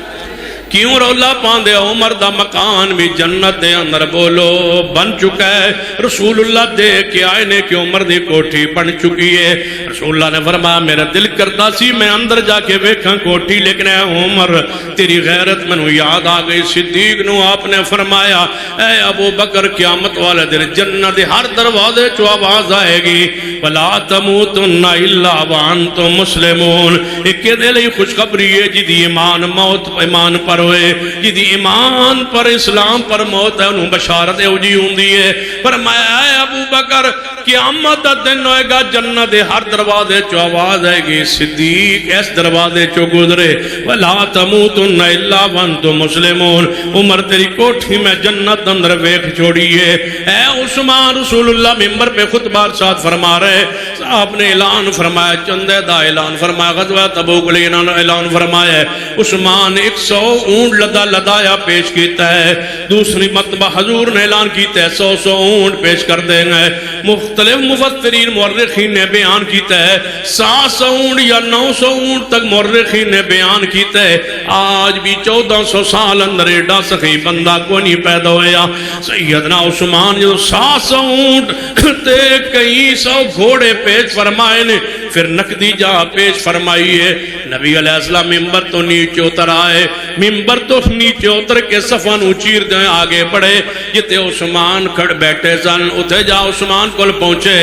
کیوں رولا پاندے عمر دا مکان بھی جنت دے اندر بولو بن چکا ہے رسول اللہ دے کے آئے نے کہ عمر دی کوٹھی بن چکی ہے رسول اللہ نے فرمایا میرا دل کرتا سی میں اندر جا کے ویکھاں کوٹھی لیکن اے عمر تیری غیرت منو یاد آ گئی صدیق نو آپ نے فرمایا اے ابو بکر قیامت والے دن جنت دے ہر دروازے چو آواز آئے گی وَلَا تَمُوتُنَّ إِلَّا وَأَنْتُمْ مُسْلِمُونَ ایک دے لئی خوشخبری ہے جدی ایمان موت ایمان پر ہوئے جدی ایمان پر اسلام پر موت ہے انہوں بشارت اوجی ہوندی ہے فرمایا اے ابو بکر قیامت دن ہوئے گا جنت ہر دروازے چو آواز آئے گی صدیق اس دروازے چو گزرے وَلَا تَمُوتُنَّ إِلَّا وَأَنْتُمْ مُسْلِمُونَ عمر تیری کوٹھی میں جنت اندر ویکھ چھوڑیے اے عثمان رسول اللہ ممبر پہ خطبہ ساتھ فرما رہے صاحب نے اعلان فرمایا چندے دا اعلان فرمایا غزوہ تبوک لئے اعلان فرمایا عثمان 100 اونٹ لدایا پیش کیتا ہے دوسری مرتبہ حضور نے اعلان کیتا ہے 100 اونٹ پیش کر دیں گے مختلف مفسرین مورخین نے بیان کیتا ہے 700 اونٹ یا 900 اونٹ تک مورخین نے بیان کیتا ہے آج بھی 1400 سال اندر ایڈا سخی بندہ کو نہیں پیدا ہویا سیدنا عثمان جو 700 اونٹ تے کئی 100 گھوڑے پیش فرمائے نے پھر نقدی جا پیش فرمائی ہے نبی علیہ السلام ممبر تو نیچے اتر آئے ممبر تو نیچے اتر کے صفان اچیر دیں آگے بڑھے جتے عثمان کھڑ بیٹھے سن اتھے جا عثمان کل پہنچے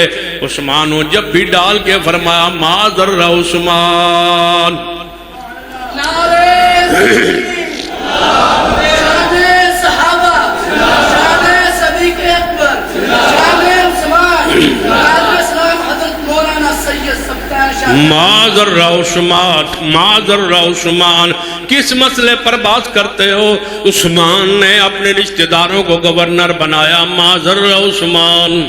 عثمانو جب بھی ڈال کے فرمایا ما ذر عثمان معذر عثمان کس مسئلے پر بات کرتے ہو عثمان نے اپنے رشتہ داروں کو گورنر بنایا معذر عثمان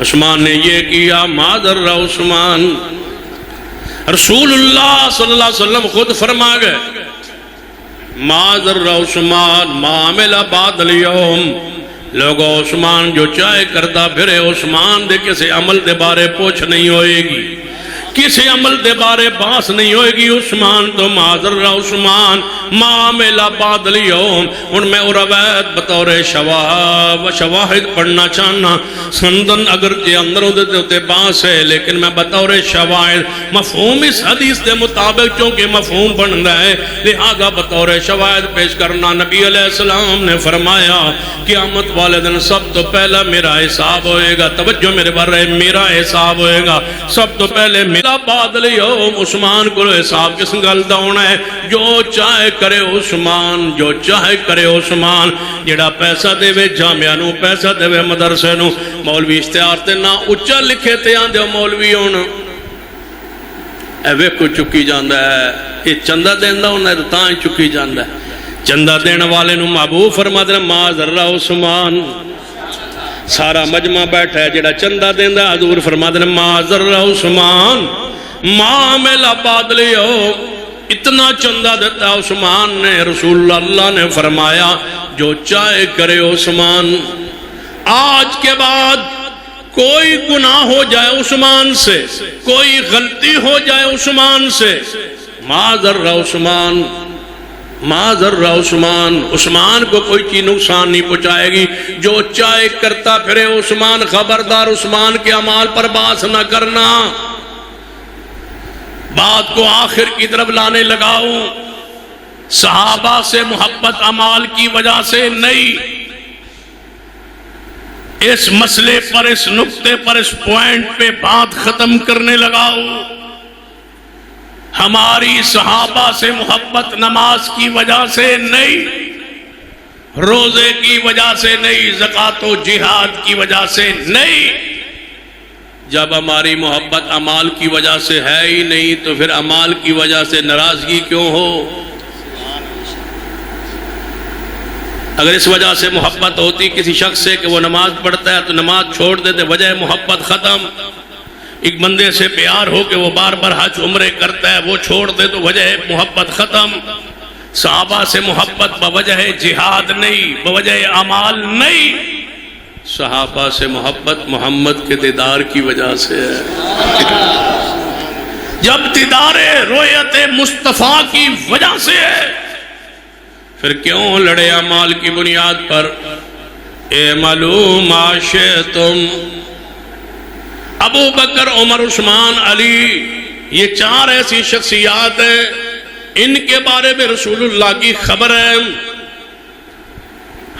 عثمان نے یہ کیا معذر عثمان رسول اللہ صلی اللہ علیہ وسلم خود فرما گئے معذر عثمان معاملہ بعد اليوم لوگو عثمان جو چاہے کرتا پھرے عثمان دے کسی عمل دے بارے پوچھ نہیں ہوئے گی کسی عمل دے بارے باس نہیں ہوئے گی عثمان تو معذر عثمان معاملہ بعد اليوم ان میں روایت بطور شواہد پڑھنا چاہنا سندن اگر کے اندروں دے ہوتے باس ہے لیکن میں بطور شواہد مفہوم اس حدیث دے مطابق چونکہ مفہوم بن رہا ہے لہذا بطور شواہد پیش کرنا نبی علیہ السلام نے فرمایا قیامت والے دن سب تو پہلا میرا حساب ہوئے گا توجہ میرے بار رہے میرا حساب ہوئے گا سب تو پہلے میرا بعد اليوم عثمان کو حساب کس گل دا ہونا ہے جو چاہے کرے عثمان جو چاہے کرے عثمان جڑا پیسہ دے وے جامعہ نو پیسہ دے وے مدرسے نو مولوی اشتہار تے نہ اچھا لکھے تے آندے مولوی ہونا اے وے کو چکی جاندہ ہے یہ چندہ دیندہ ہونا ہے تو تاں چکی جاندہ ہے چندہ دینے والے نو محبوب فرما دینا معذر عثمان سارا مجمع بیٹھا ہے جڑا چندہ دیندہ حضور فرما دینا معذر عثمان معاملہ بادلی ہو اتنا چندہ دیتا عثمان نے رسول اللہ نے فرمایا جو چاہے کرے عثمان آج کے بعد کوئی گناہ ہو جائے عثمان سے کوئی غلطی ہو جائے عثمان سے معذر عثمان عثمان کو کوئی چیز نقصان نہیں پہنچائے گی جو چاہے کرتا پھرے عثمان خبردار عثمان کے اعمال پر باس نہ کرنا بات کو آخر کی طرف لانے لگاؤ صحابہ سے محبت اعمال کی وجہ سے نہیں اس مسئلے پر اس نقطے پر اس پوائنٹ پہ بات ختم کرنے لگاؤ ہماری صحابہ سے محبت نماز کی وجہ سے نہیں روزے کی وجہ سے نہیں زکوٰۃ و جہاد کی وجہ سے نہیں جب ہماری محبت اعمال کی وجہ سے ہے ہی نہیں تو پھر اعمال کی وجہ سے ناراضگی کیوں ہو اگر اس وجہ سے محبت ہوتی کسی شخص سے کہ وہ نماز پڑھتا ہے تو نماز چھوڑ دیتے وجہ محبت ختم ایک بندے سے پیار ہو کہ وہ بار بار حج عمرے کرتا ہے وہ چھوڑ دے تو وجہ محبت ختم صحابہ سے محبت بوجہ جہاد نہیں، بوجہ اعمال نہیں، صحابہ سے محبت محمد کے دیدار کی وجہ سے ہے۔ جب دیدار رؤیت مصطفیٰ کی وجہ سے ہے، پھر کیوں لڑے اعمال کی بنیاد پر؟ اعملوا ما شئتم۔ ابو بکر، عمر، عثمان، علی، یہ چار ایسی شخصیات ہیں، ان کے بارے میں رسول اللہ کی خبر ہے۔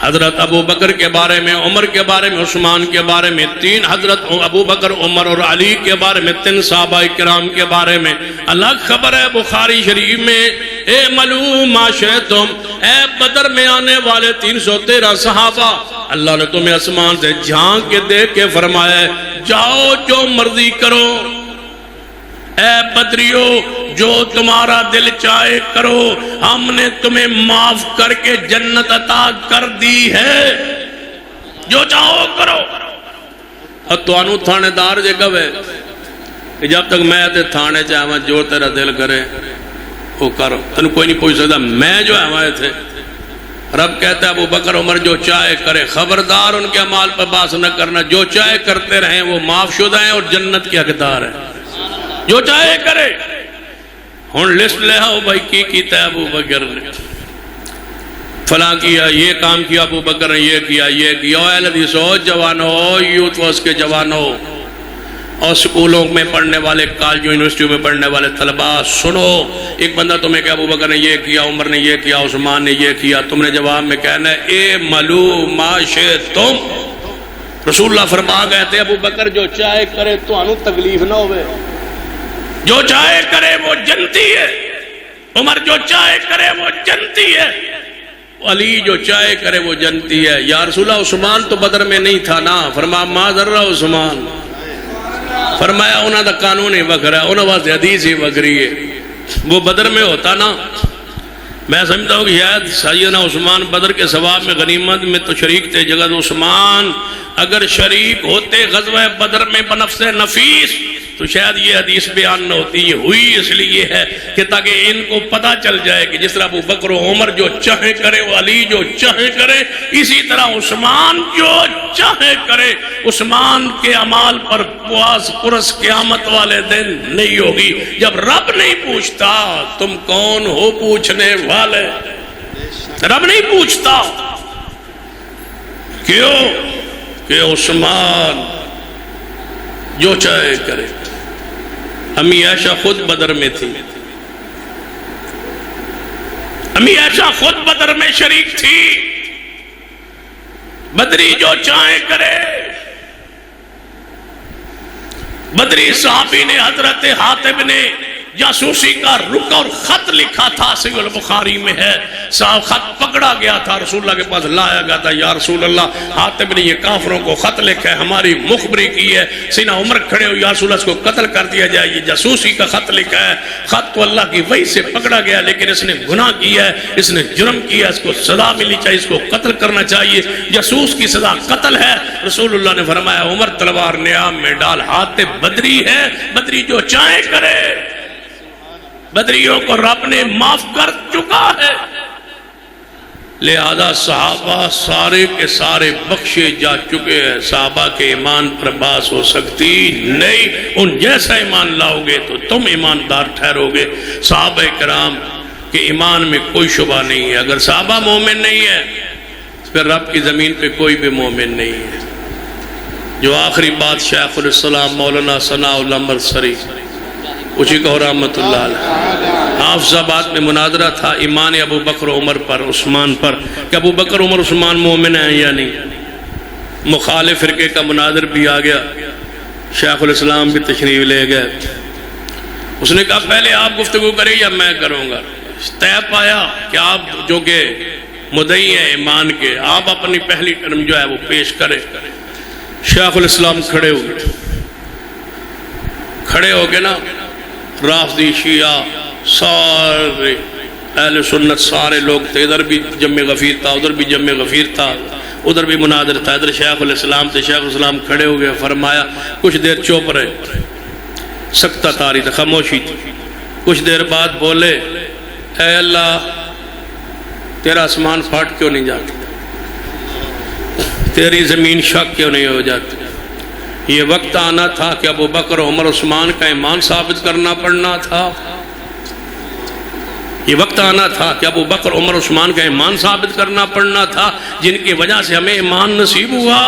حضرت ابو بکر کے بارے میں، عمر کے بارے میں، عثمان کے بارے میں تین، حضرت ابو بکر، عمر اور علی کے بارے میں تین صحابہ کرام کے بارے میں الگ خبر ہے بخاری شریف میں۔ اعملوا ما شئتم، اے بدر میں آنے والے 313 صحابہ، اللہ نے تمہیں آسمان سے جھانک کے دیکھ کے فرمایا ہے جاؤ جو مرضی کرو، اے بدریو جو تمہارا دل چاہے کرو، ہم نے تمہیں معاف کر کے جنت عطا کر دی ہے، جو چاہو کرو۔ اور توانو تھانے دار جے گوے کہ جب تک میں تے تھانے چاہواں جو تیرا دل کرے وہ کرو، تنو کوئی نہیں پوچھ سکتا میں جو ہمارے تھے۔ رب کہتا ہے ابو بکر عمر جو چاہے کرے، خبردار ان کے اعمال پر باس نہ کرنا، جو چاہے کرتے رہیں وہ معاف شدہ ہیں اور جنت کے حقدار ہیں، جو چاہے کرے۔ ہن لسٹ لے آؤ بھائی کی کیتا ہے ابو بکر نے، فلاں کیا، یہ کام کیا ابو بکر نے، یہ کیا، یہ کیا۔ اے حدیثو جوانو، یوتھ وس کے جوانو اور سکولوں میں پڑھنے والے، کالجوں یونیورسٹیوں میں پڑھنے والے طلباء سنو، ایک بندہ تمہیں کہ ابو بکر نے یہ کیا، عمر نے یہ کیا، عثمان نے یہ کیا، تم نے جواب میں کہنا ہے اعملوا ما شئتم۔ رسول اللہ فرما گئے تھے ابو بکر جو چاہے کرے تو انو تکلیف نہ ہوئے، جو چاہے کرے وہ جنتی ہے، عمر جو چاہے کرے وہ جنتی ہے، علی جو چاہے کرے وہ جنتی ہے۔ یا رسول اللہ عثمان تو بدر میں نہیں تھا نا، فرمایا ما ذرہ عثمان، فرمایا انہاں دا قانون ہی وکھرا ہے، انہاں واسطے حدیث ہی وکھری ہے، وہ بدر میں ہوتا نا، میں سمجھتا ہوں کہ شاید سیدنا عثمان بدر کے ثواب میں غنیمت میں تو شریک تھے، جگہ عثمان اگر شریک ہوتے غزوہ بدر میں بنفس نفیس تو شاید یہ حدیث بیان نہ ہوتی۔ یہ ہوئی اس لیے ہے کہ تاکہ ان کو پتہ چل جائے کہ جس طرح ابو بکر و عمر جو چاہے کرے، وہ علی جو چاہے کرے، اسی طرح عثمان جو چاہے کرے۔ عثمان کے اعمال پر پواس پرس قیامت والے دن نہیں ہوگی، جب رب نہیں پوچھتا تم کون ہو پوچھنے والے، رب نہیں پوچھتا۔ کیوں کہ عثمان جو چاہے کرے۔ امی عائشہ خود بدر میں تھی، امی عائشہ خود بدر میں شریک تھی، بدری جو چاہے کرے۔ بدری صحابی نے حضرت حاتب نے جاسوسی کا رکا اور خط لکھا تھا، صحیح البخاری میں ہے، صاحب خط پکڑا گیا تھا، رسول اللہ کے پاس لایا گیا تھا، یا رسول اللہ حاتب نے یہ کافروں کو خط لکھا ہے، ہماری مخبری کی ہے، سینہ عمر کھڑے ہو، یا رسول اللہ اس کو قتل کر دیا جائے، یہ جاسوسی کا خط لکھا ہے، خط تو اللہ کی وحی سے پکڑا گیا، لیکن اس نے گناہ کیا ہے، اس نے جرم کیا ہے، اس کو سزا ملنی چاہیے، اس کو قتل کرنا چاہیے، جاسوس کی سزا قتل ہے۔ رسول اللہ نے فرمایا عمر تلوار نیام میں ڈال، حاتب بدری ہے، بدری جو چاہے کرے۔ بدریوں کو رب نے معاف کر چکا ہے، لہذا صحابہ سارے کے سارے بخشے جا چکے ہیں، صحابہ کے ایمان پر باس ہو سکتی نہیں۔ ان جیسا ایمان لاؤ گے تو تم ایماندار ٹھہرو گے۔ صحابہ کرام کے ایمان میں کوئی شبہ نہیں ہے، اگر صحابہ مومن نہیں ہے پھر رب کی زمین پہ کوئی بھی مومن نہیں ہے۔ جو آخری بات شیخ الاسلام مولانا ثناء اللہ مرسری اسی کو رحمت اللہ علیہ، حافظ آباد میں مناظرہ تھا ایمان ابو بکر عمر پر، عثمان پر، کہ ابو بکر عمر عثمان مومن ہیں یا نہیں۔ مخالف فرقے کا مناظر بھی آ گیا، شیخ الاسلام بھی تشریف لے گئے، اس نے کہا پہلے آپ گفتگو کریں یا میں کروں گا۔ طے پایا کہ آپ جو کہ مدعی ہیں ایمان کے، آپ اپنی پہلی ٹرم جو ہے وہ پیش کریں۔ شیخ الاسلام کھڑے ہو گئے نا، رافضی شیعہ سارے اہل سنت سارے لوگ تھے، ادھر بھی جمع غفیر تھا، ادھر بھی جمع غفیر تھا، ادھر بھی مناظر تھا، ادھر شیخ الاسلام تھے۔ شیخ الاسلام کھڑے ہو گئے، فرمایا کچھ دیر چوپ رہے، سکتہ تاری تھا، خاموشی تھی، کچھ دیر بعد بولے اے اللہ تیرا آسمان پھٹ کیوں نہیں جاتا؟ تیری زمین شک کیوں نہیں ہو جاتی؟ یہ وقت آنا تھا کہ ابو بکر عمر عثمان کا ایمان ثابت کرنا پڑنا تھا. یہ وقت آنا تھا کہ ابو بکر عمر عثمان کا ایمان ثابت کرنا پڑنا تھا، جن کی وجہ سے ہمیں ایمان نصیب ہوا.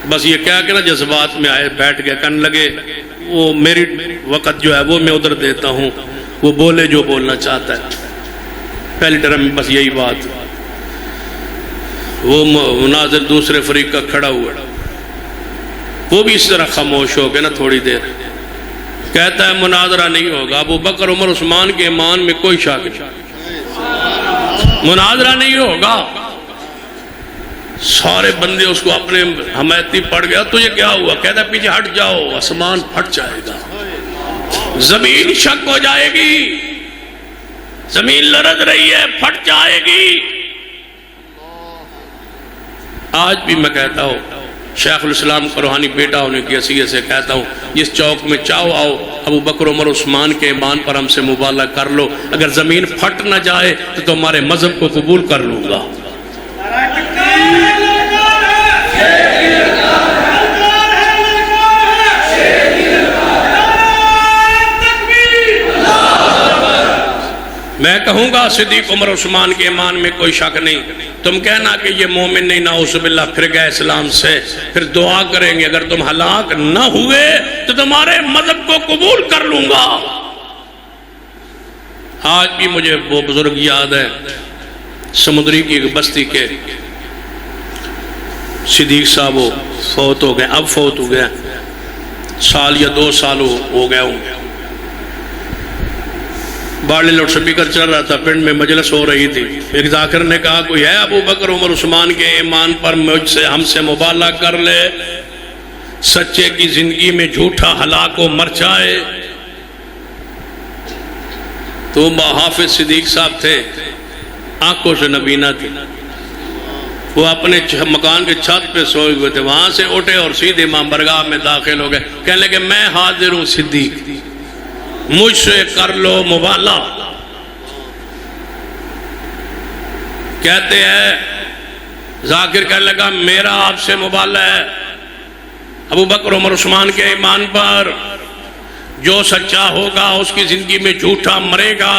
بس یہ کیا کہ نا جذبات میں آئے، بیٹھ گئے، کہنے لگے وہ میری وقت جو ہے وہ میں ادھر دیتا ہوں، وہ بولے جو بولنا چاہتا ہے. پہلی ٹرم میں بس یہی بات. وہ مناظر دوسرے فریق کا کھڑا ہوا، وہ بھی اس طرح خاموش ہو گئے نا تھوڑی دیر. کہتا ہے مناظرہ نہیں ہوگا، ابو بکر عمر عثمان کے ایمان میں کوئی شک نہیں، مناظرہ نہیں ہوگا. سارے بندے اس کو اپنے حمایتی پڑ گیا. تو یہ کیا ہوا؟ کہتا ہے پیچھے ہٹ جاؤ، آسمان پھٹ جائے گا، زمین شک ہو جائے گی، زمین لرز رہی ہے، پھٹ جائے گی. آج بھی میں کہتا ہوں، شیخ الاسلام کا روحانی بیٹا ہونے کی حیثیت سے کہتا ہوں، جس چوک میں چاہو آؤ، ابو بکر عمر عثمان کے ایمان پر ہم سے مبالغہ کر لو. اگر زمین پھٹ نہ جائے تو تمہارے مذہب کو قبول کر لوں گا. میں کہوں گا صدیق عمر عثمان کے ایمان میں کوئی شک نہیں. تم کہنا کہ یہ مومن نہیں، نعوذ باللہ، پھر گئے اسلام سے. پھر دعا کریں گے اگر تم ہلاک نہ ہوئے تو تمہارے مذہب کو قبول کر لوں گا. آج بھی مجھے وہ بزرگ یاد ہے، سمندری کی ایک بستی کے صدیق صاحب وہ فوت ہو گئے. اب فوت ہو گئے، سال یا 2 سال ہو گئے ہوں. باڑی لاؤڈ سپیکر چل رہا تھا، پنڈ میں مجلس ہو رہی تھی. ایک ذاکر نے کہا کوئی ہے ابو بکر عمر عثمان کے ایمان پر مجھ سے ہم سے مبالغہ کر لے، سچے کی زندگی میں جھوٹا ہلاک و مر جائے. تو حافظ صدیق صاحب تھے، آنکھوں سے نبینا تھی. وہ اپنے مکان کے چھت پہ سوئے ہوئے تھے، وہاں سے اٹھے اور سیدھے امام برگاہ میں داخل ہو گئے. کہنے لگے میں حاضر ہوں صدیق، مجھ سے کر لو مبالغہ. کہتے ہیں ذاکر کہنے لگا میرا آپ سے مبالغہ ہے. ابو بکر عمر عثمان کے ایمان پر جو سچا ہوگا اس کی زندگی میں جھوٹا مرے گا.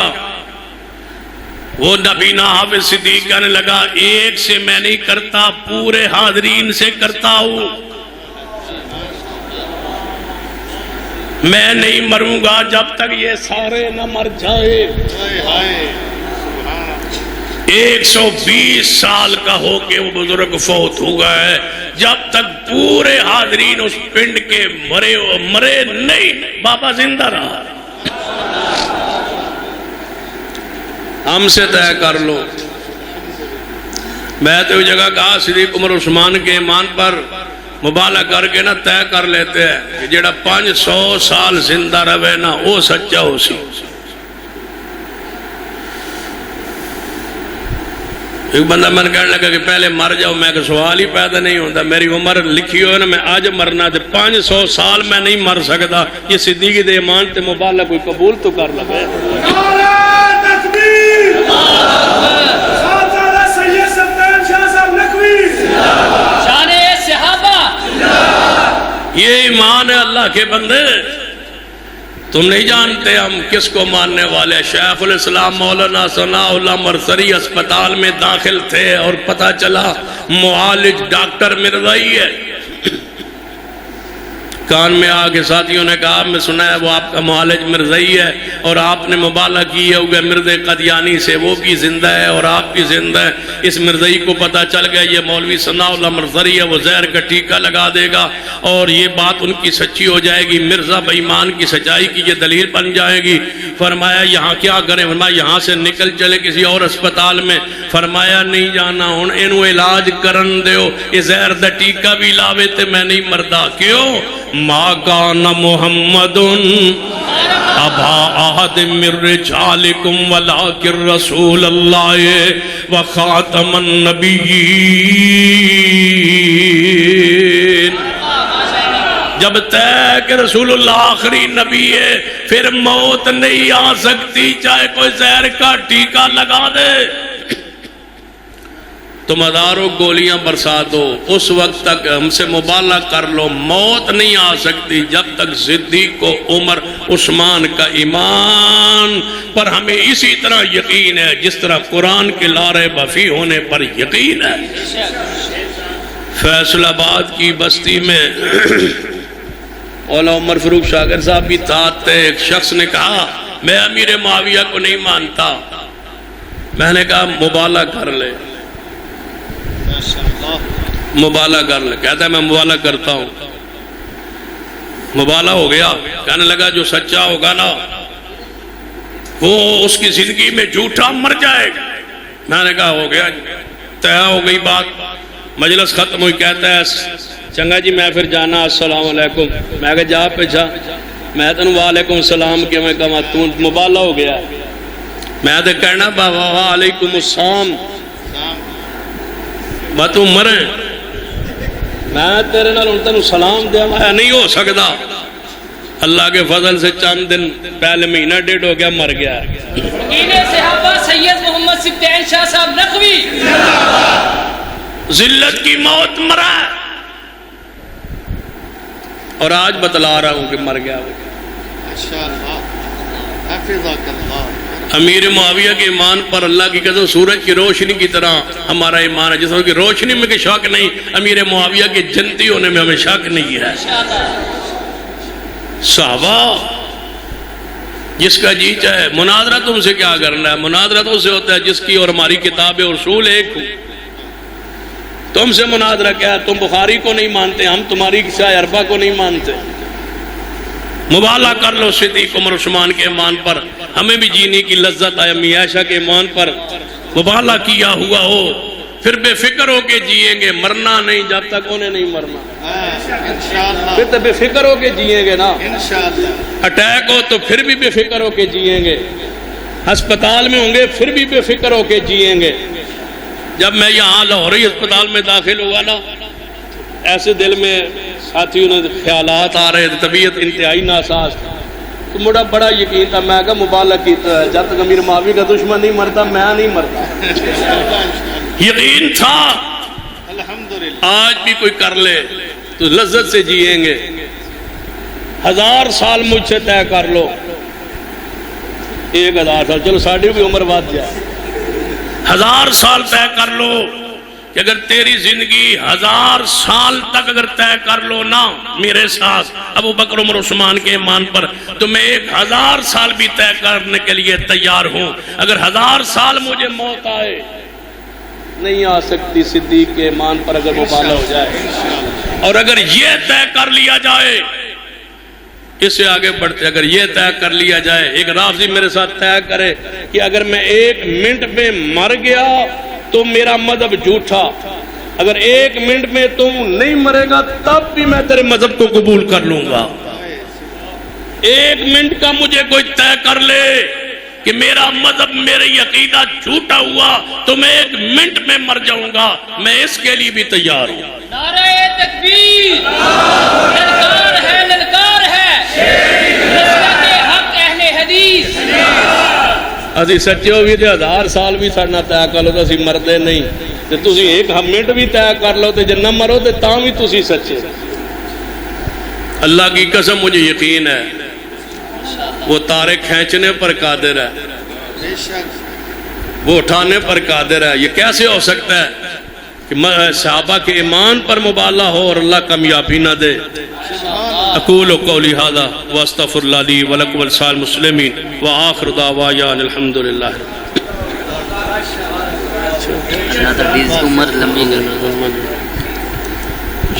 وہ نبینا حافظ صدیق کہنے لگا ایک سے میں نہیں کرتا، پورے حاضرین سے کرتا ہوں. میں نہیں مروں گا جب تک یہ سارے نہ مر جائے. 120 سال کا ہو کے وہ بزرگ فوت ہو گئے، جب تک پورے حاضرین اس پنڈ کے مرے نہیں، بابا زندہ رہا. ہم سے طے کر لو. میں تو جگہ کہا صدیق عمر عثمان کے ایمان پر مبالغہ کر کے نہ طے کر لیتے ہیں کہ جڑا 500 سال زندہ رہے نا وہ سچا ہو سی. ایک بندہ من کہنے لگا کہ پہلے مر جاؤ. میں کہ سوال ہی پیدا نہیں ہوتا، میری عمر لکھی ہوئے نا، میں آج مرنا تھے، 500 سال میں نہیں مر سکتا. یہ صدیقی دے ایمان تے مبالغہ کوئی قبول تو کر لگے. یہ ایمان ہے اللہ کے بندے. تم نہیں جانتے ہم کس کو ماننے والے. شیخ الاسلام مولانا ثناء اللہ مرسری اسپتال میں داخل تھے اور پتہ چلا معالج ڈاکٹر مرزائی ہے. کان میں آگے ساتھیوں نے کہا میں سنا ہے وہ آپ کا معالج مرزائی ہے اور آپ نے مبالغہ کی ہے ہوگا مرز قدیانی سے، وہ بھی زندہ ہے اور آپ بھی زندہ ہے. اس مرزائی کو پتہ چل گیا یہ مولوی ثناء اللہ مرسری ہے، وہ زہر کا ٹیکہ لگا دے گا اور یہ بات ان کی سچی ہو جائے گی. مرزا بے ایمان کی سچائی کی یہ دلیل بن جائے گی. فرمایا یہاں کیا کریں؟ فرمایا یہاں سے نکل چلے کسی اور اسپتال میں. فرمایا نہیں جانا، ہن اینو علاج کرن دیو، یہ زہر دا ٹیکہ بھی لاوے تے میں نہیں مردا. کیوں؟ ما کان محمد ابا احد من رجالکم ولکن رسول اللہ وخاتم النبیین. جب طے کہ رسول اللہ آخری نبی ہے پھر موت نہیں آ سکتی، چاہے کوئی زہر کا ٹیکہ لگا دے، تم ہزاروں گولیاں برسا دو، اس وقت تک ہم سے مبالغہ کر لو، موت نہیں آ سکتی جب تک صدیق کو عمر عثمان کا ایمان پر ہمیں اسی طرح یقین ہے جس طرح قرآن کے لارے بفی ہونے پر یقین ہے۔ فیصل آباد کی بستی میں مولانا عمر فاروق شاکر صاحب بھی تھے، ایک شخص نے کہا میں امیر معاویہ کو نہیں مانتا، میں نے کہا مبالغہ کر لے، مبالغہ کر لے، کہتا ہے میں مبالغہ کرتا ہوں، مبالغہ ہو گیا، کہنے لگا جو سچا ہوگا نا وہ اس کی زندگی میں جھوٹا مر جائے گا۔ میں نے کہا ہو گیا، طے ہو گئی بات، مجلس ختم ہوئی، کہتا ہے چنگا جی میں پھر جانا، السلام علیکم، میں کہا جا پیچھا، میں تنو وعلیکم السلام کہ میں کہا تو مبالغہ ہو گیا، میں تو کہنا بابا وعلیکم السلام باتوں مرے، میں تیرے نال ان تنو سلام دیا، میں نہیں ہو سکتا، اللہ کے فضل سے چند دن پہلے مہینہ ڈیڑھ ہو گیا مر گیا۔
انہیں صحابہ سید محمد سبطین شاہ صاحب نقوی
ذلت کی موت مرا ہے اور آج بتلا رہا ہوں کہ مر گیا۔ امیر معاویہ کے ایمان پر اللہ کی قسم سورج کی روشنی کی طرح ہمارا ایمان ہے، جس طرح کی روشنی میں کہ شک نہیں، امیر معاویہ کے جنتی ہونے میں ہمیں شک نہیں ہے۔ صحابہ جس کا جی چاہے، مناظرہ تم سے کیا کرنا ہے، مناظرہ تو سے ہوتا ہے جس کی اور ہماری کتاب اصول ایک ہو۔ تم سے مناظرہ کیا ہے، تم بخاری کو نہیں مانتے، ہم تمہاری سایہ اربع کو نہیں مانتے، مبالغہ کر لو صدیق عمر عثمان کے ایمان پر، ہمیں بھی جینے کی لذت آئے، امی عائشہ کے ایمان پر مبالغہ کیا ہوا ہو، پھر بے فکر ہو کے جئیں گے، مرنا نہیں جب تک انہیں نہیں مرنا، پھر تو بے فکر ہو کے جئیں گے نا، اٹیک ہو تو پھر بھی بے فکر ہو کے جئیں گے، ہسپتال میں ہوں گے پھر بھی بے فکر ہو کے جئیں گے۔ جب میں یہاں لاہوری ہسپتال میں داخل ہوا نا، ایسے دل میں ساتھیوں نے خیالات آ رہے تھے، طبیعت انتہائی ناساز تھی، تو مجھے بڑا یقین تھا، میں کہا مبالغہ کیتا ہے، جب تک امیر معاویہ کا دشمن نہیں مرتا میں نہیں مرتا، یقین تھا۔ آج بھی کوئی کر لے تو لذت سے جئیں گے، 1000 سال مجھ سے طے کر لو، 1000 سال، چلو ساڑھی بھی عمر بات جائے، 1000 سال طے کر لو کہ اگر تیری زندگی 1000 سال تک اگر طے کر لو نا میرے ساتھ ابو بکر عمر عثمان کے ایمان پر، تو میں 1000 سال بھی طے کرنے کے لیے تیار ہوں۔ اگر 1000 سال مجھے موت آئے نہیں آ سکتی صدیق کے ایمان پر اگر مبالغہ ہو جائے، اور اگر یہ طے کر لیا جائے، اس سے آگے بڑھتے، اگر یہ طے کر لیا جائے، ایک رافضی میرے ساتھ طے کرے کہ اگر میں 1 منٹ میں مر گیا تو میرا مذہب جھوٹا، اگر 1 منٹ میں تم نہیں مرے گا تب بھی میں تیرے مذہب کو قبول کر لوں گا۔ 1 منٹ کا مجھے کوئی طے کر لے کہ میرا مذہب میری عقیدہ جھوٹا ہوا تو میں 1 منٹ میں مر جاؤں گا، میں اس کے لیے بھی تیار ہوں۔
نعرہ تکبیر، للکار ہے، للکار ہے، مسلک حق اہل حدیث۔
اسی سچے ہو بھی 1000 سال بھی سڑنا طے کر لو تو اسی مردے نہیں، تو تسی 1 منٹ بھی طے کر لو تو جنہ مرو تو تاں بھی تسی سچے۔ اللہ کی قسم مجھے یقین ہے وہ تارے کھینچنے پر قادر ہے، وہ اٹھانے پر قادر ہے۔ یہ کیسے ہو سکتا ہے کہ صحابہ کے ایمان پر مبالغہ ہو اور اللہ کامیابی نہ دے۔ اقول قولی ھذا واستغفر اللہ لی ولکم ولسائر المسلمین وآخر دعوانا الحمد للہ۔
اللہ تعالی کی عمر لمبی کرے۔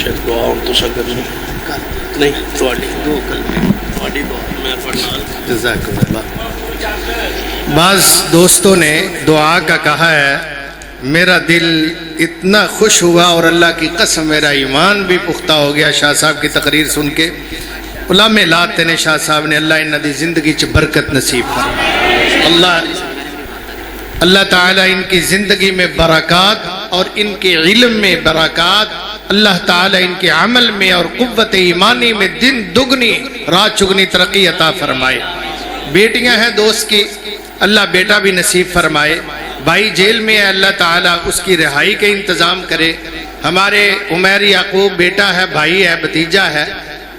شاید دعا ہوں تو سکر نہیں تواڈی دعا میں پڑھنا۔
جزاک اللہ۔ بعض دوستوں نے دعا کا کہا ہے، میرا دل اتنا خوش ہوا اور اللہ کی قسم میرا ایمان بھی پختہ ہو گیا شاہ صاحب کی تقریر سن کے۔ علامہ لاتے نے شاہ صاحب نے اللہ انہاں دی زندگی چ برکت نصیب فرمائے، اللہ تعالیٰ ان کی زندگی میں برکات اور ان کے علم میں برکات اللہ تعالی ان کے عمل میں اور قوت ایمانی میں دن دگنی رات چگنی ترقی عطا فرمائے۔ بیٹیاں ہیں دوست کی، اللہ بیٹا بھی نصیب فرمائے۔ بھائی جیل میں ہے، اللہ تعالیٰ اس کی رہائی کا انتظام کرے۔ ہمارے عمیر یعقوب بیٹا ہے، بھائی ہے، بھتیجا ہے،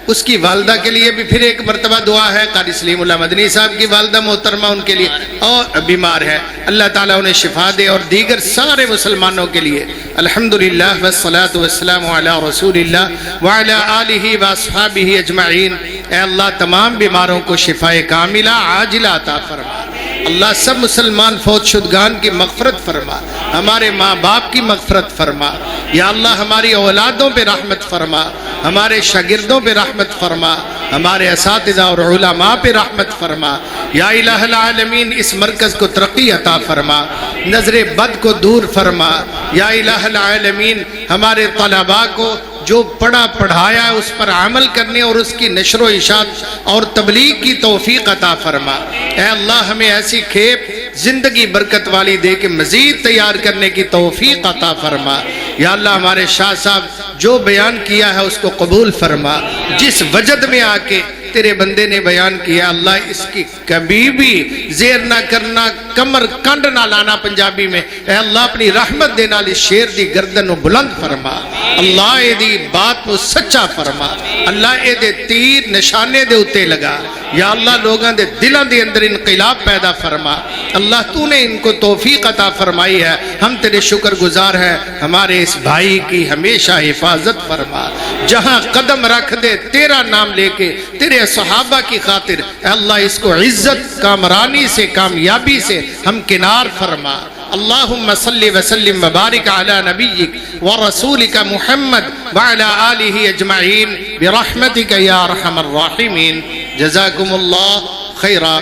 اس کی والدہ کے لیے بھی پھر ایک مرتبہ دعا ہے۔ قاری سلیم اللہ مدنی صاحب کی والدہ محترمہ ان کے لیے اور بیمار ہے، اللہ تعالیٰ انہیں شفا دے، اور دیگر سارے مسلمانوں کے لیے۔ الحمدللہ والصلاة والسلام علی رسول اللہ وعلی آلہ واصحابہ اجمعین۔ اے اللہ تمام بیماروں کو شفا کاملہ عاجلہ عطا فرما۔ اللہ سب مسلمان فوت شدگان کی مغفرت فرما، ہمارے ماں باپ کی مغفرت فرما۔ یا اللہ ہماری اولادوں پہ رحمت فرما، ہمارے شاگردوں پہ رحمت فرما، ہمارے اساتذہ اور علماء پہ رحمت فرما۔ یا الہ العالمین اس مرکز کو ترقی عطا فرما، نظر بد کو دور فرما۔ یا الہ العالمین ہمارے طلباء کو جو پڑھا پڑھایا ہے اس پر عمل کرنے اور اس کی نشر و اشاعت اور تبلیغ کی توفیق عطا فرما۔ اے اللہ ہمیں ایسی کھیپ زندگی برکت والی دے کے مزید تیار کرنے کی توفیق عطا فرما۔ یا اللہ ہمارے شاہ صاحب جو بیان کیا ہے اس کو قبول فرما، جس وجد میں آ کے تیرے بندے نے بیان کیا اللہ اس کی کبھی بھی زیر نہ کرنا، کمر کنڈ نہ لانا پنجابی میں۔ اے اللہ اپنی رحمت دے نال اس شیر دی گردن بلند فرما، اللہ اے دی بات کو سچا فرما، اللہ اے دے تیر نشانے دے اتے لگا۔ یا اللہ لوگاں دے دلاں دے اندر انقلاب پیدا فرما۔ اللہ تو نے ان کو توفیق عطا فرمائی ہے، ہم تیرے شکر گزار ہیں۔ ہمارے اس بھائی کی ہمیشہ حفاظت فرما، جہاں قدم رکھ دے تیرا نام لے کے تیرے صحابہ کی خاطر اے اللہ اس کو عزت کامرانی سے کامیابی سے ہم کنار فرما۔ اللہم صلی وسلم وبارک علی نبیک ورسولک محمد وعلی آلہ اجمعین برحمتک یا ارحم الراحمین۔ جزاکم اللہ خیرا۔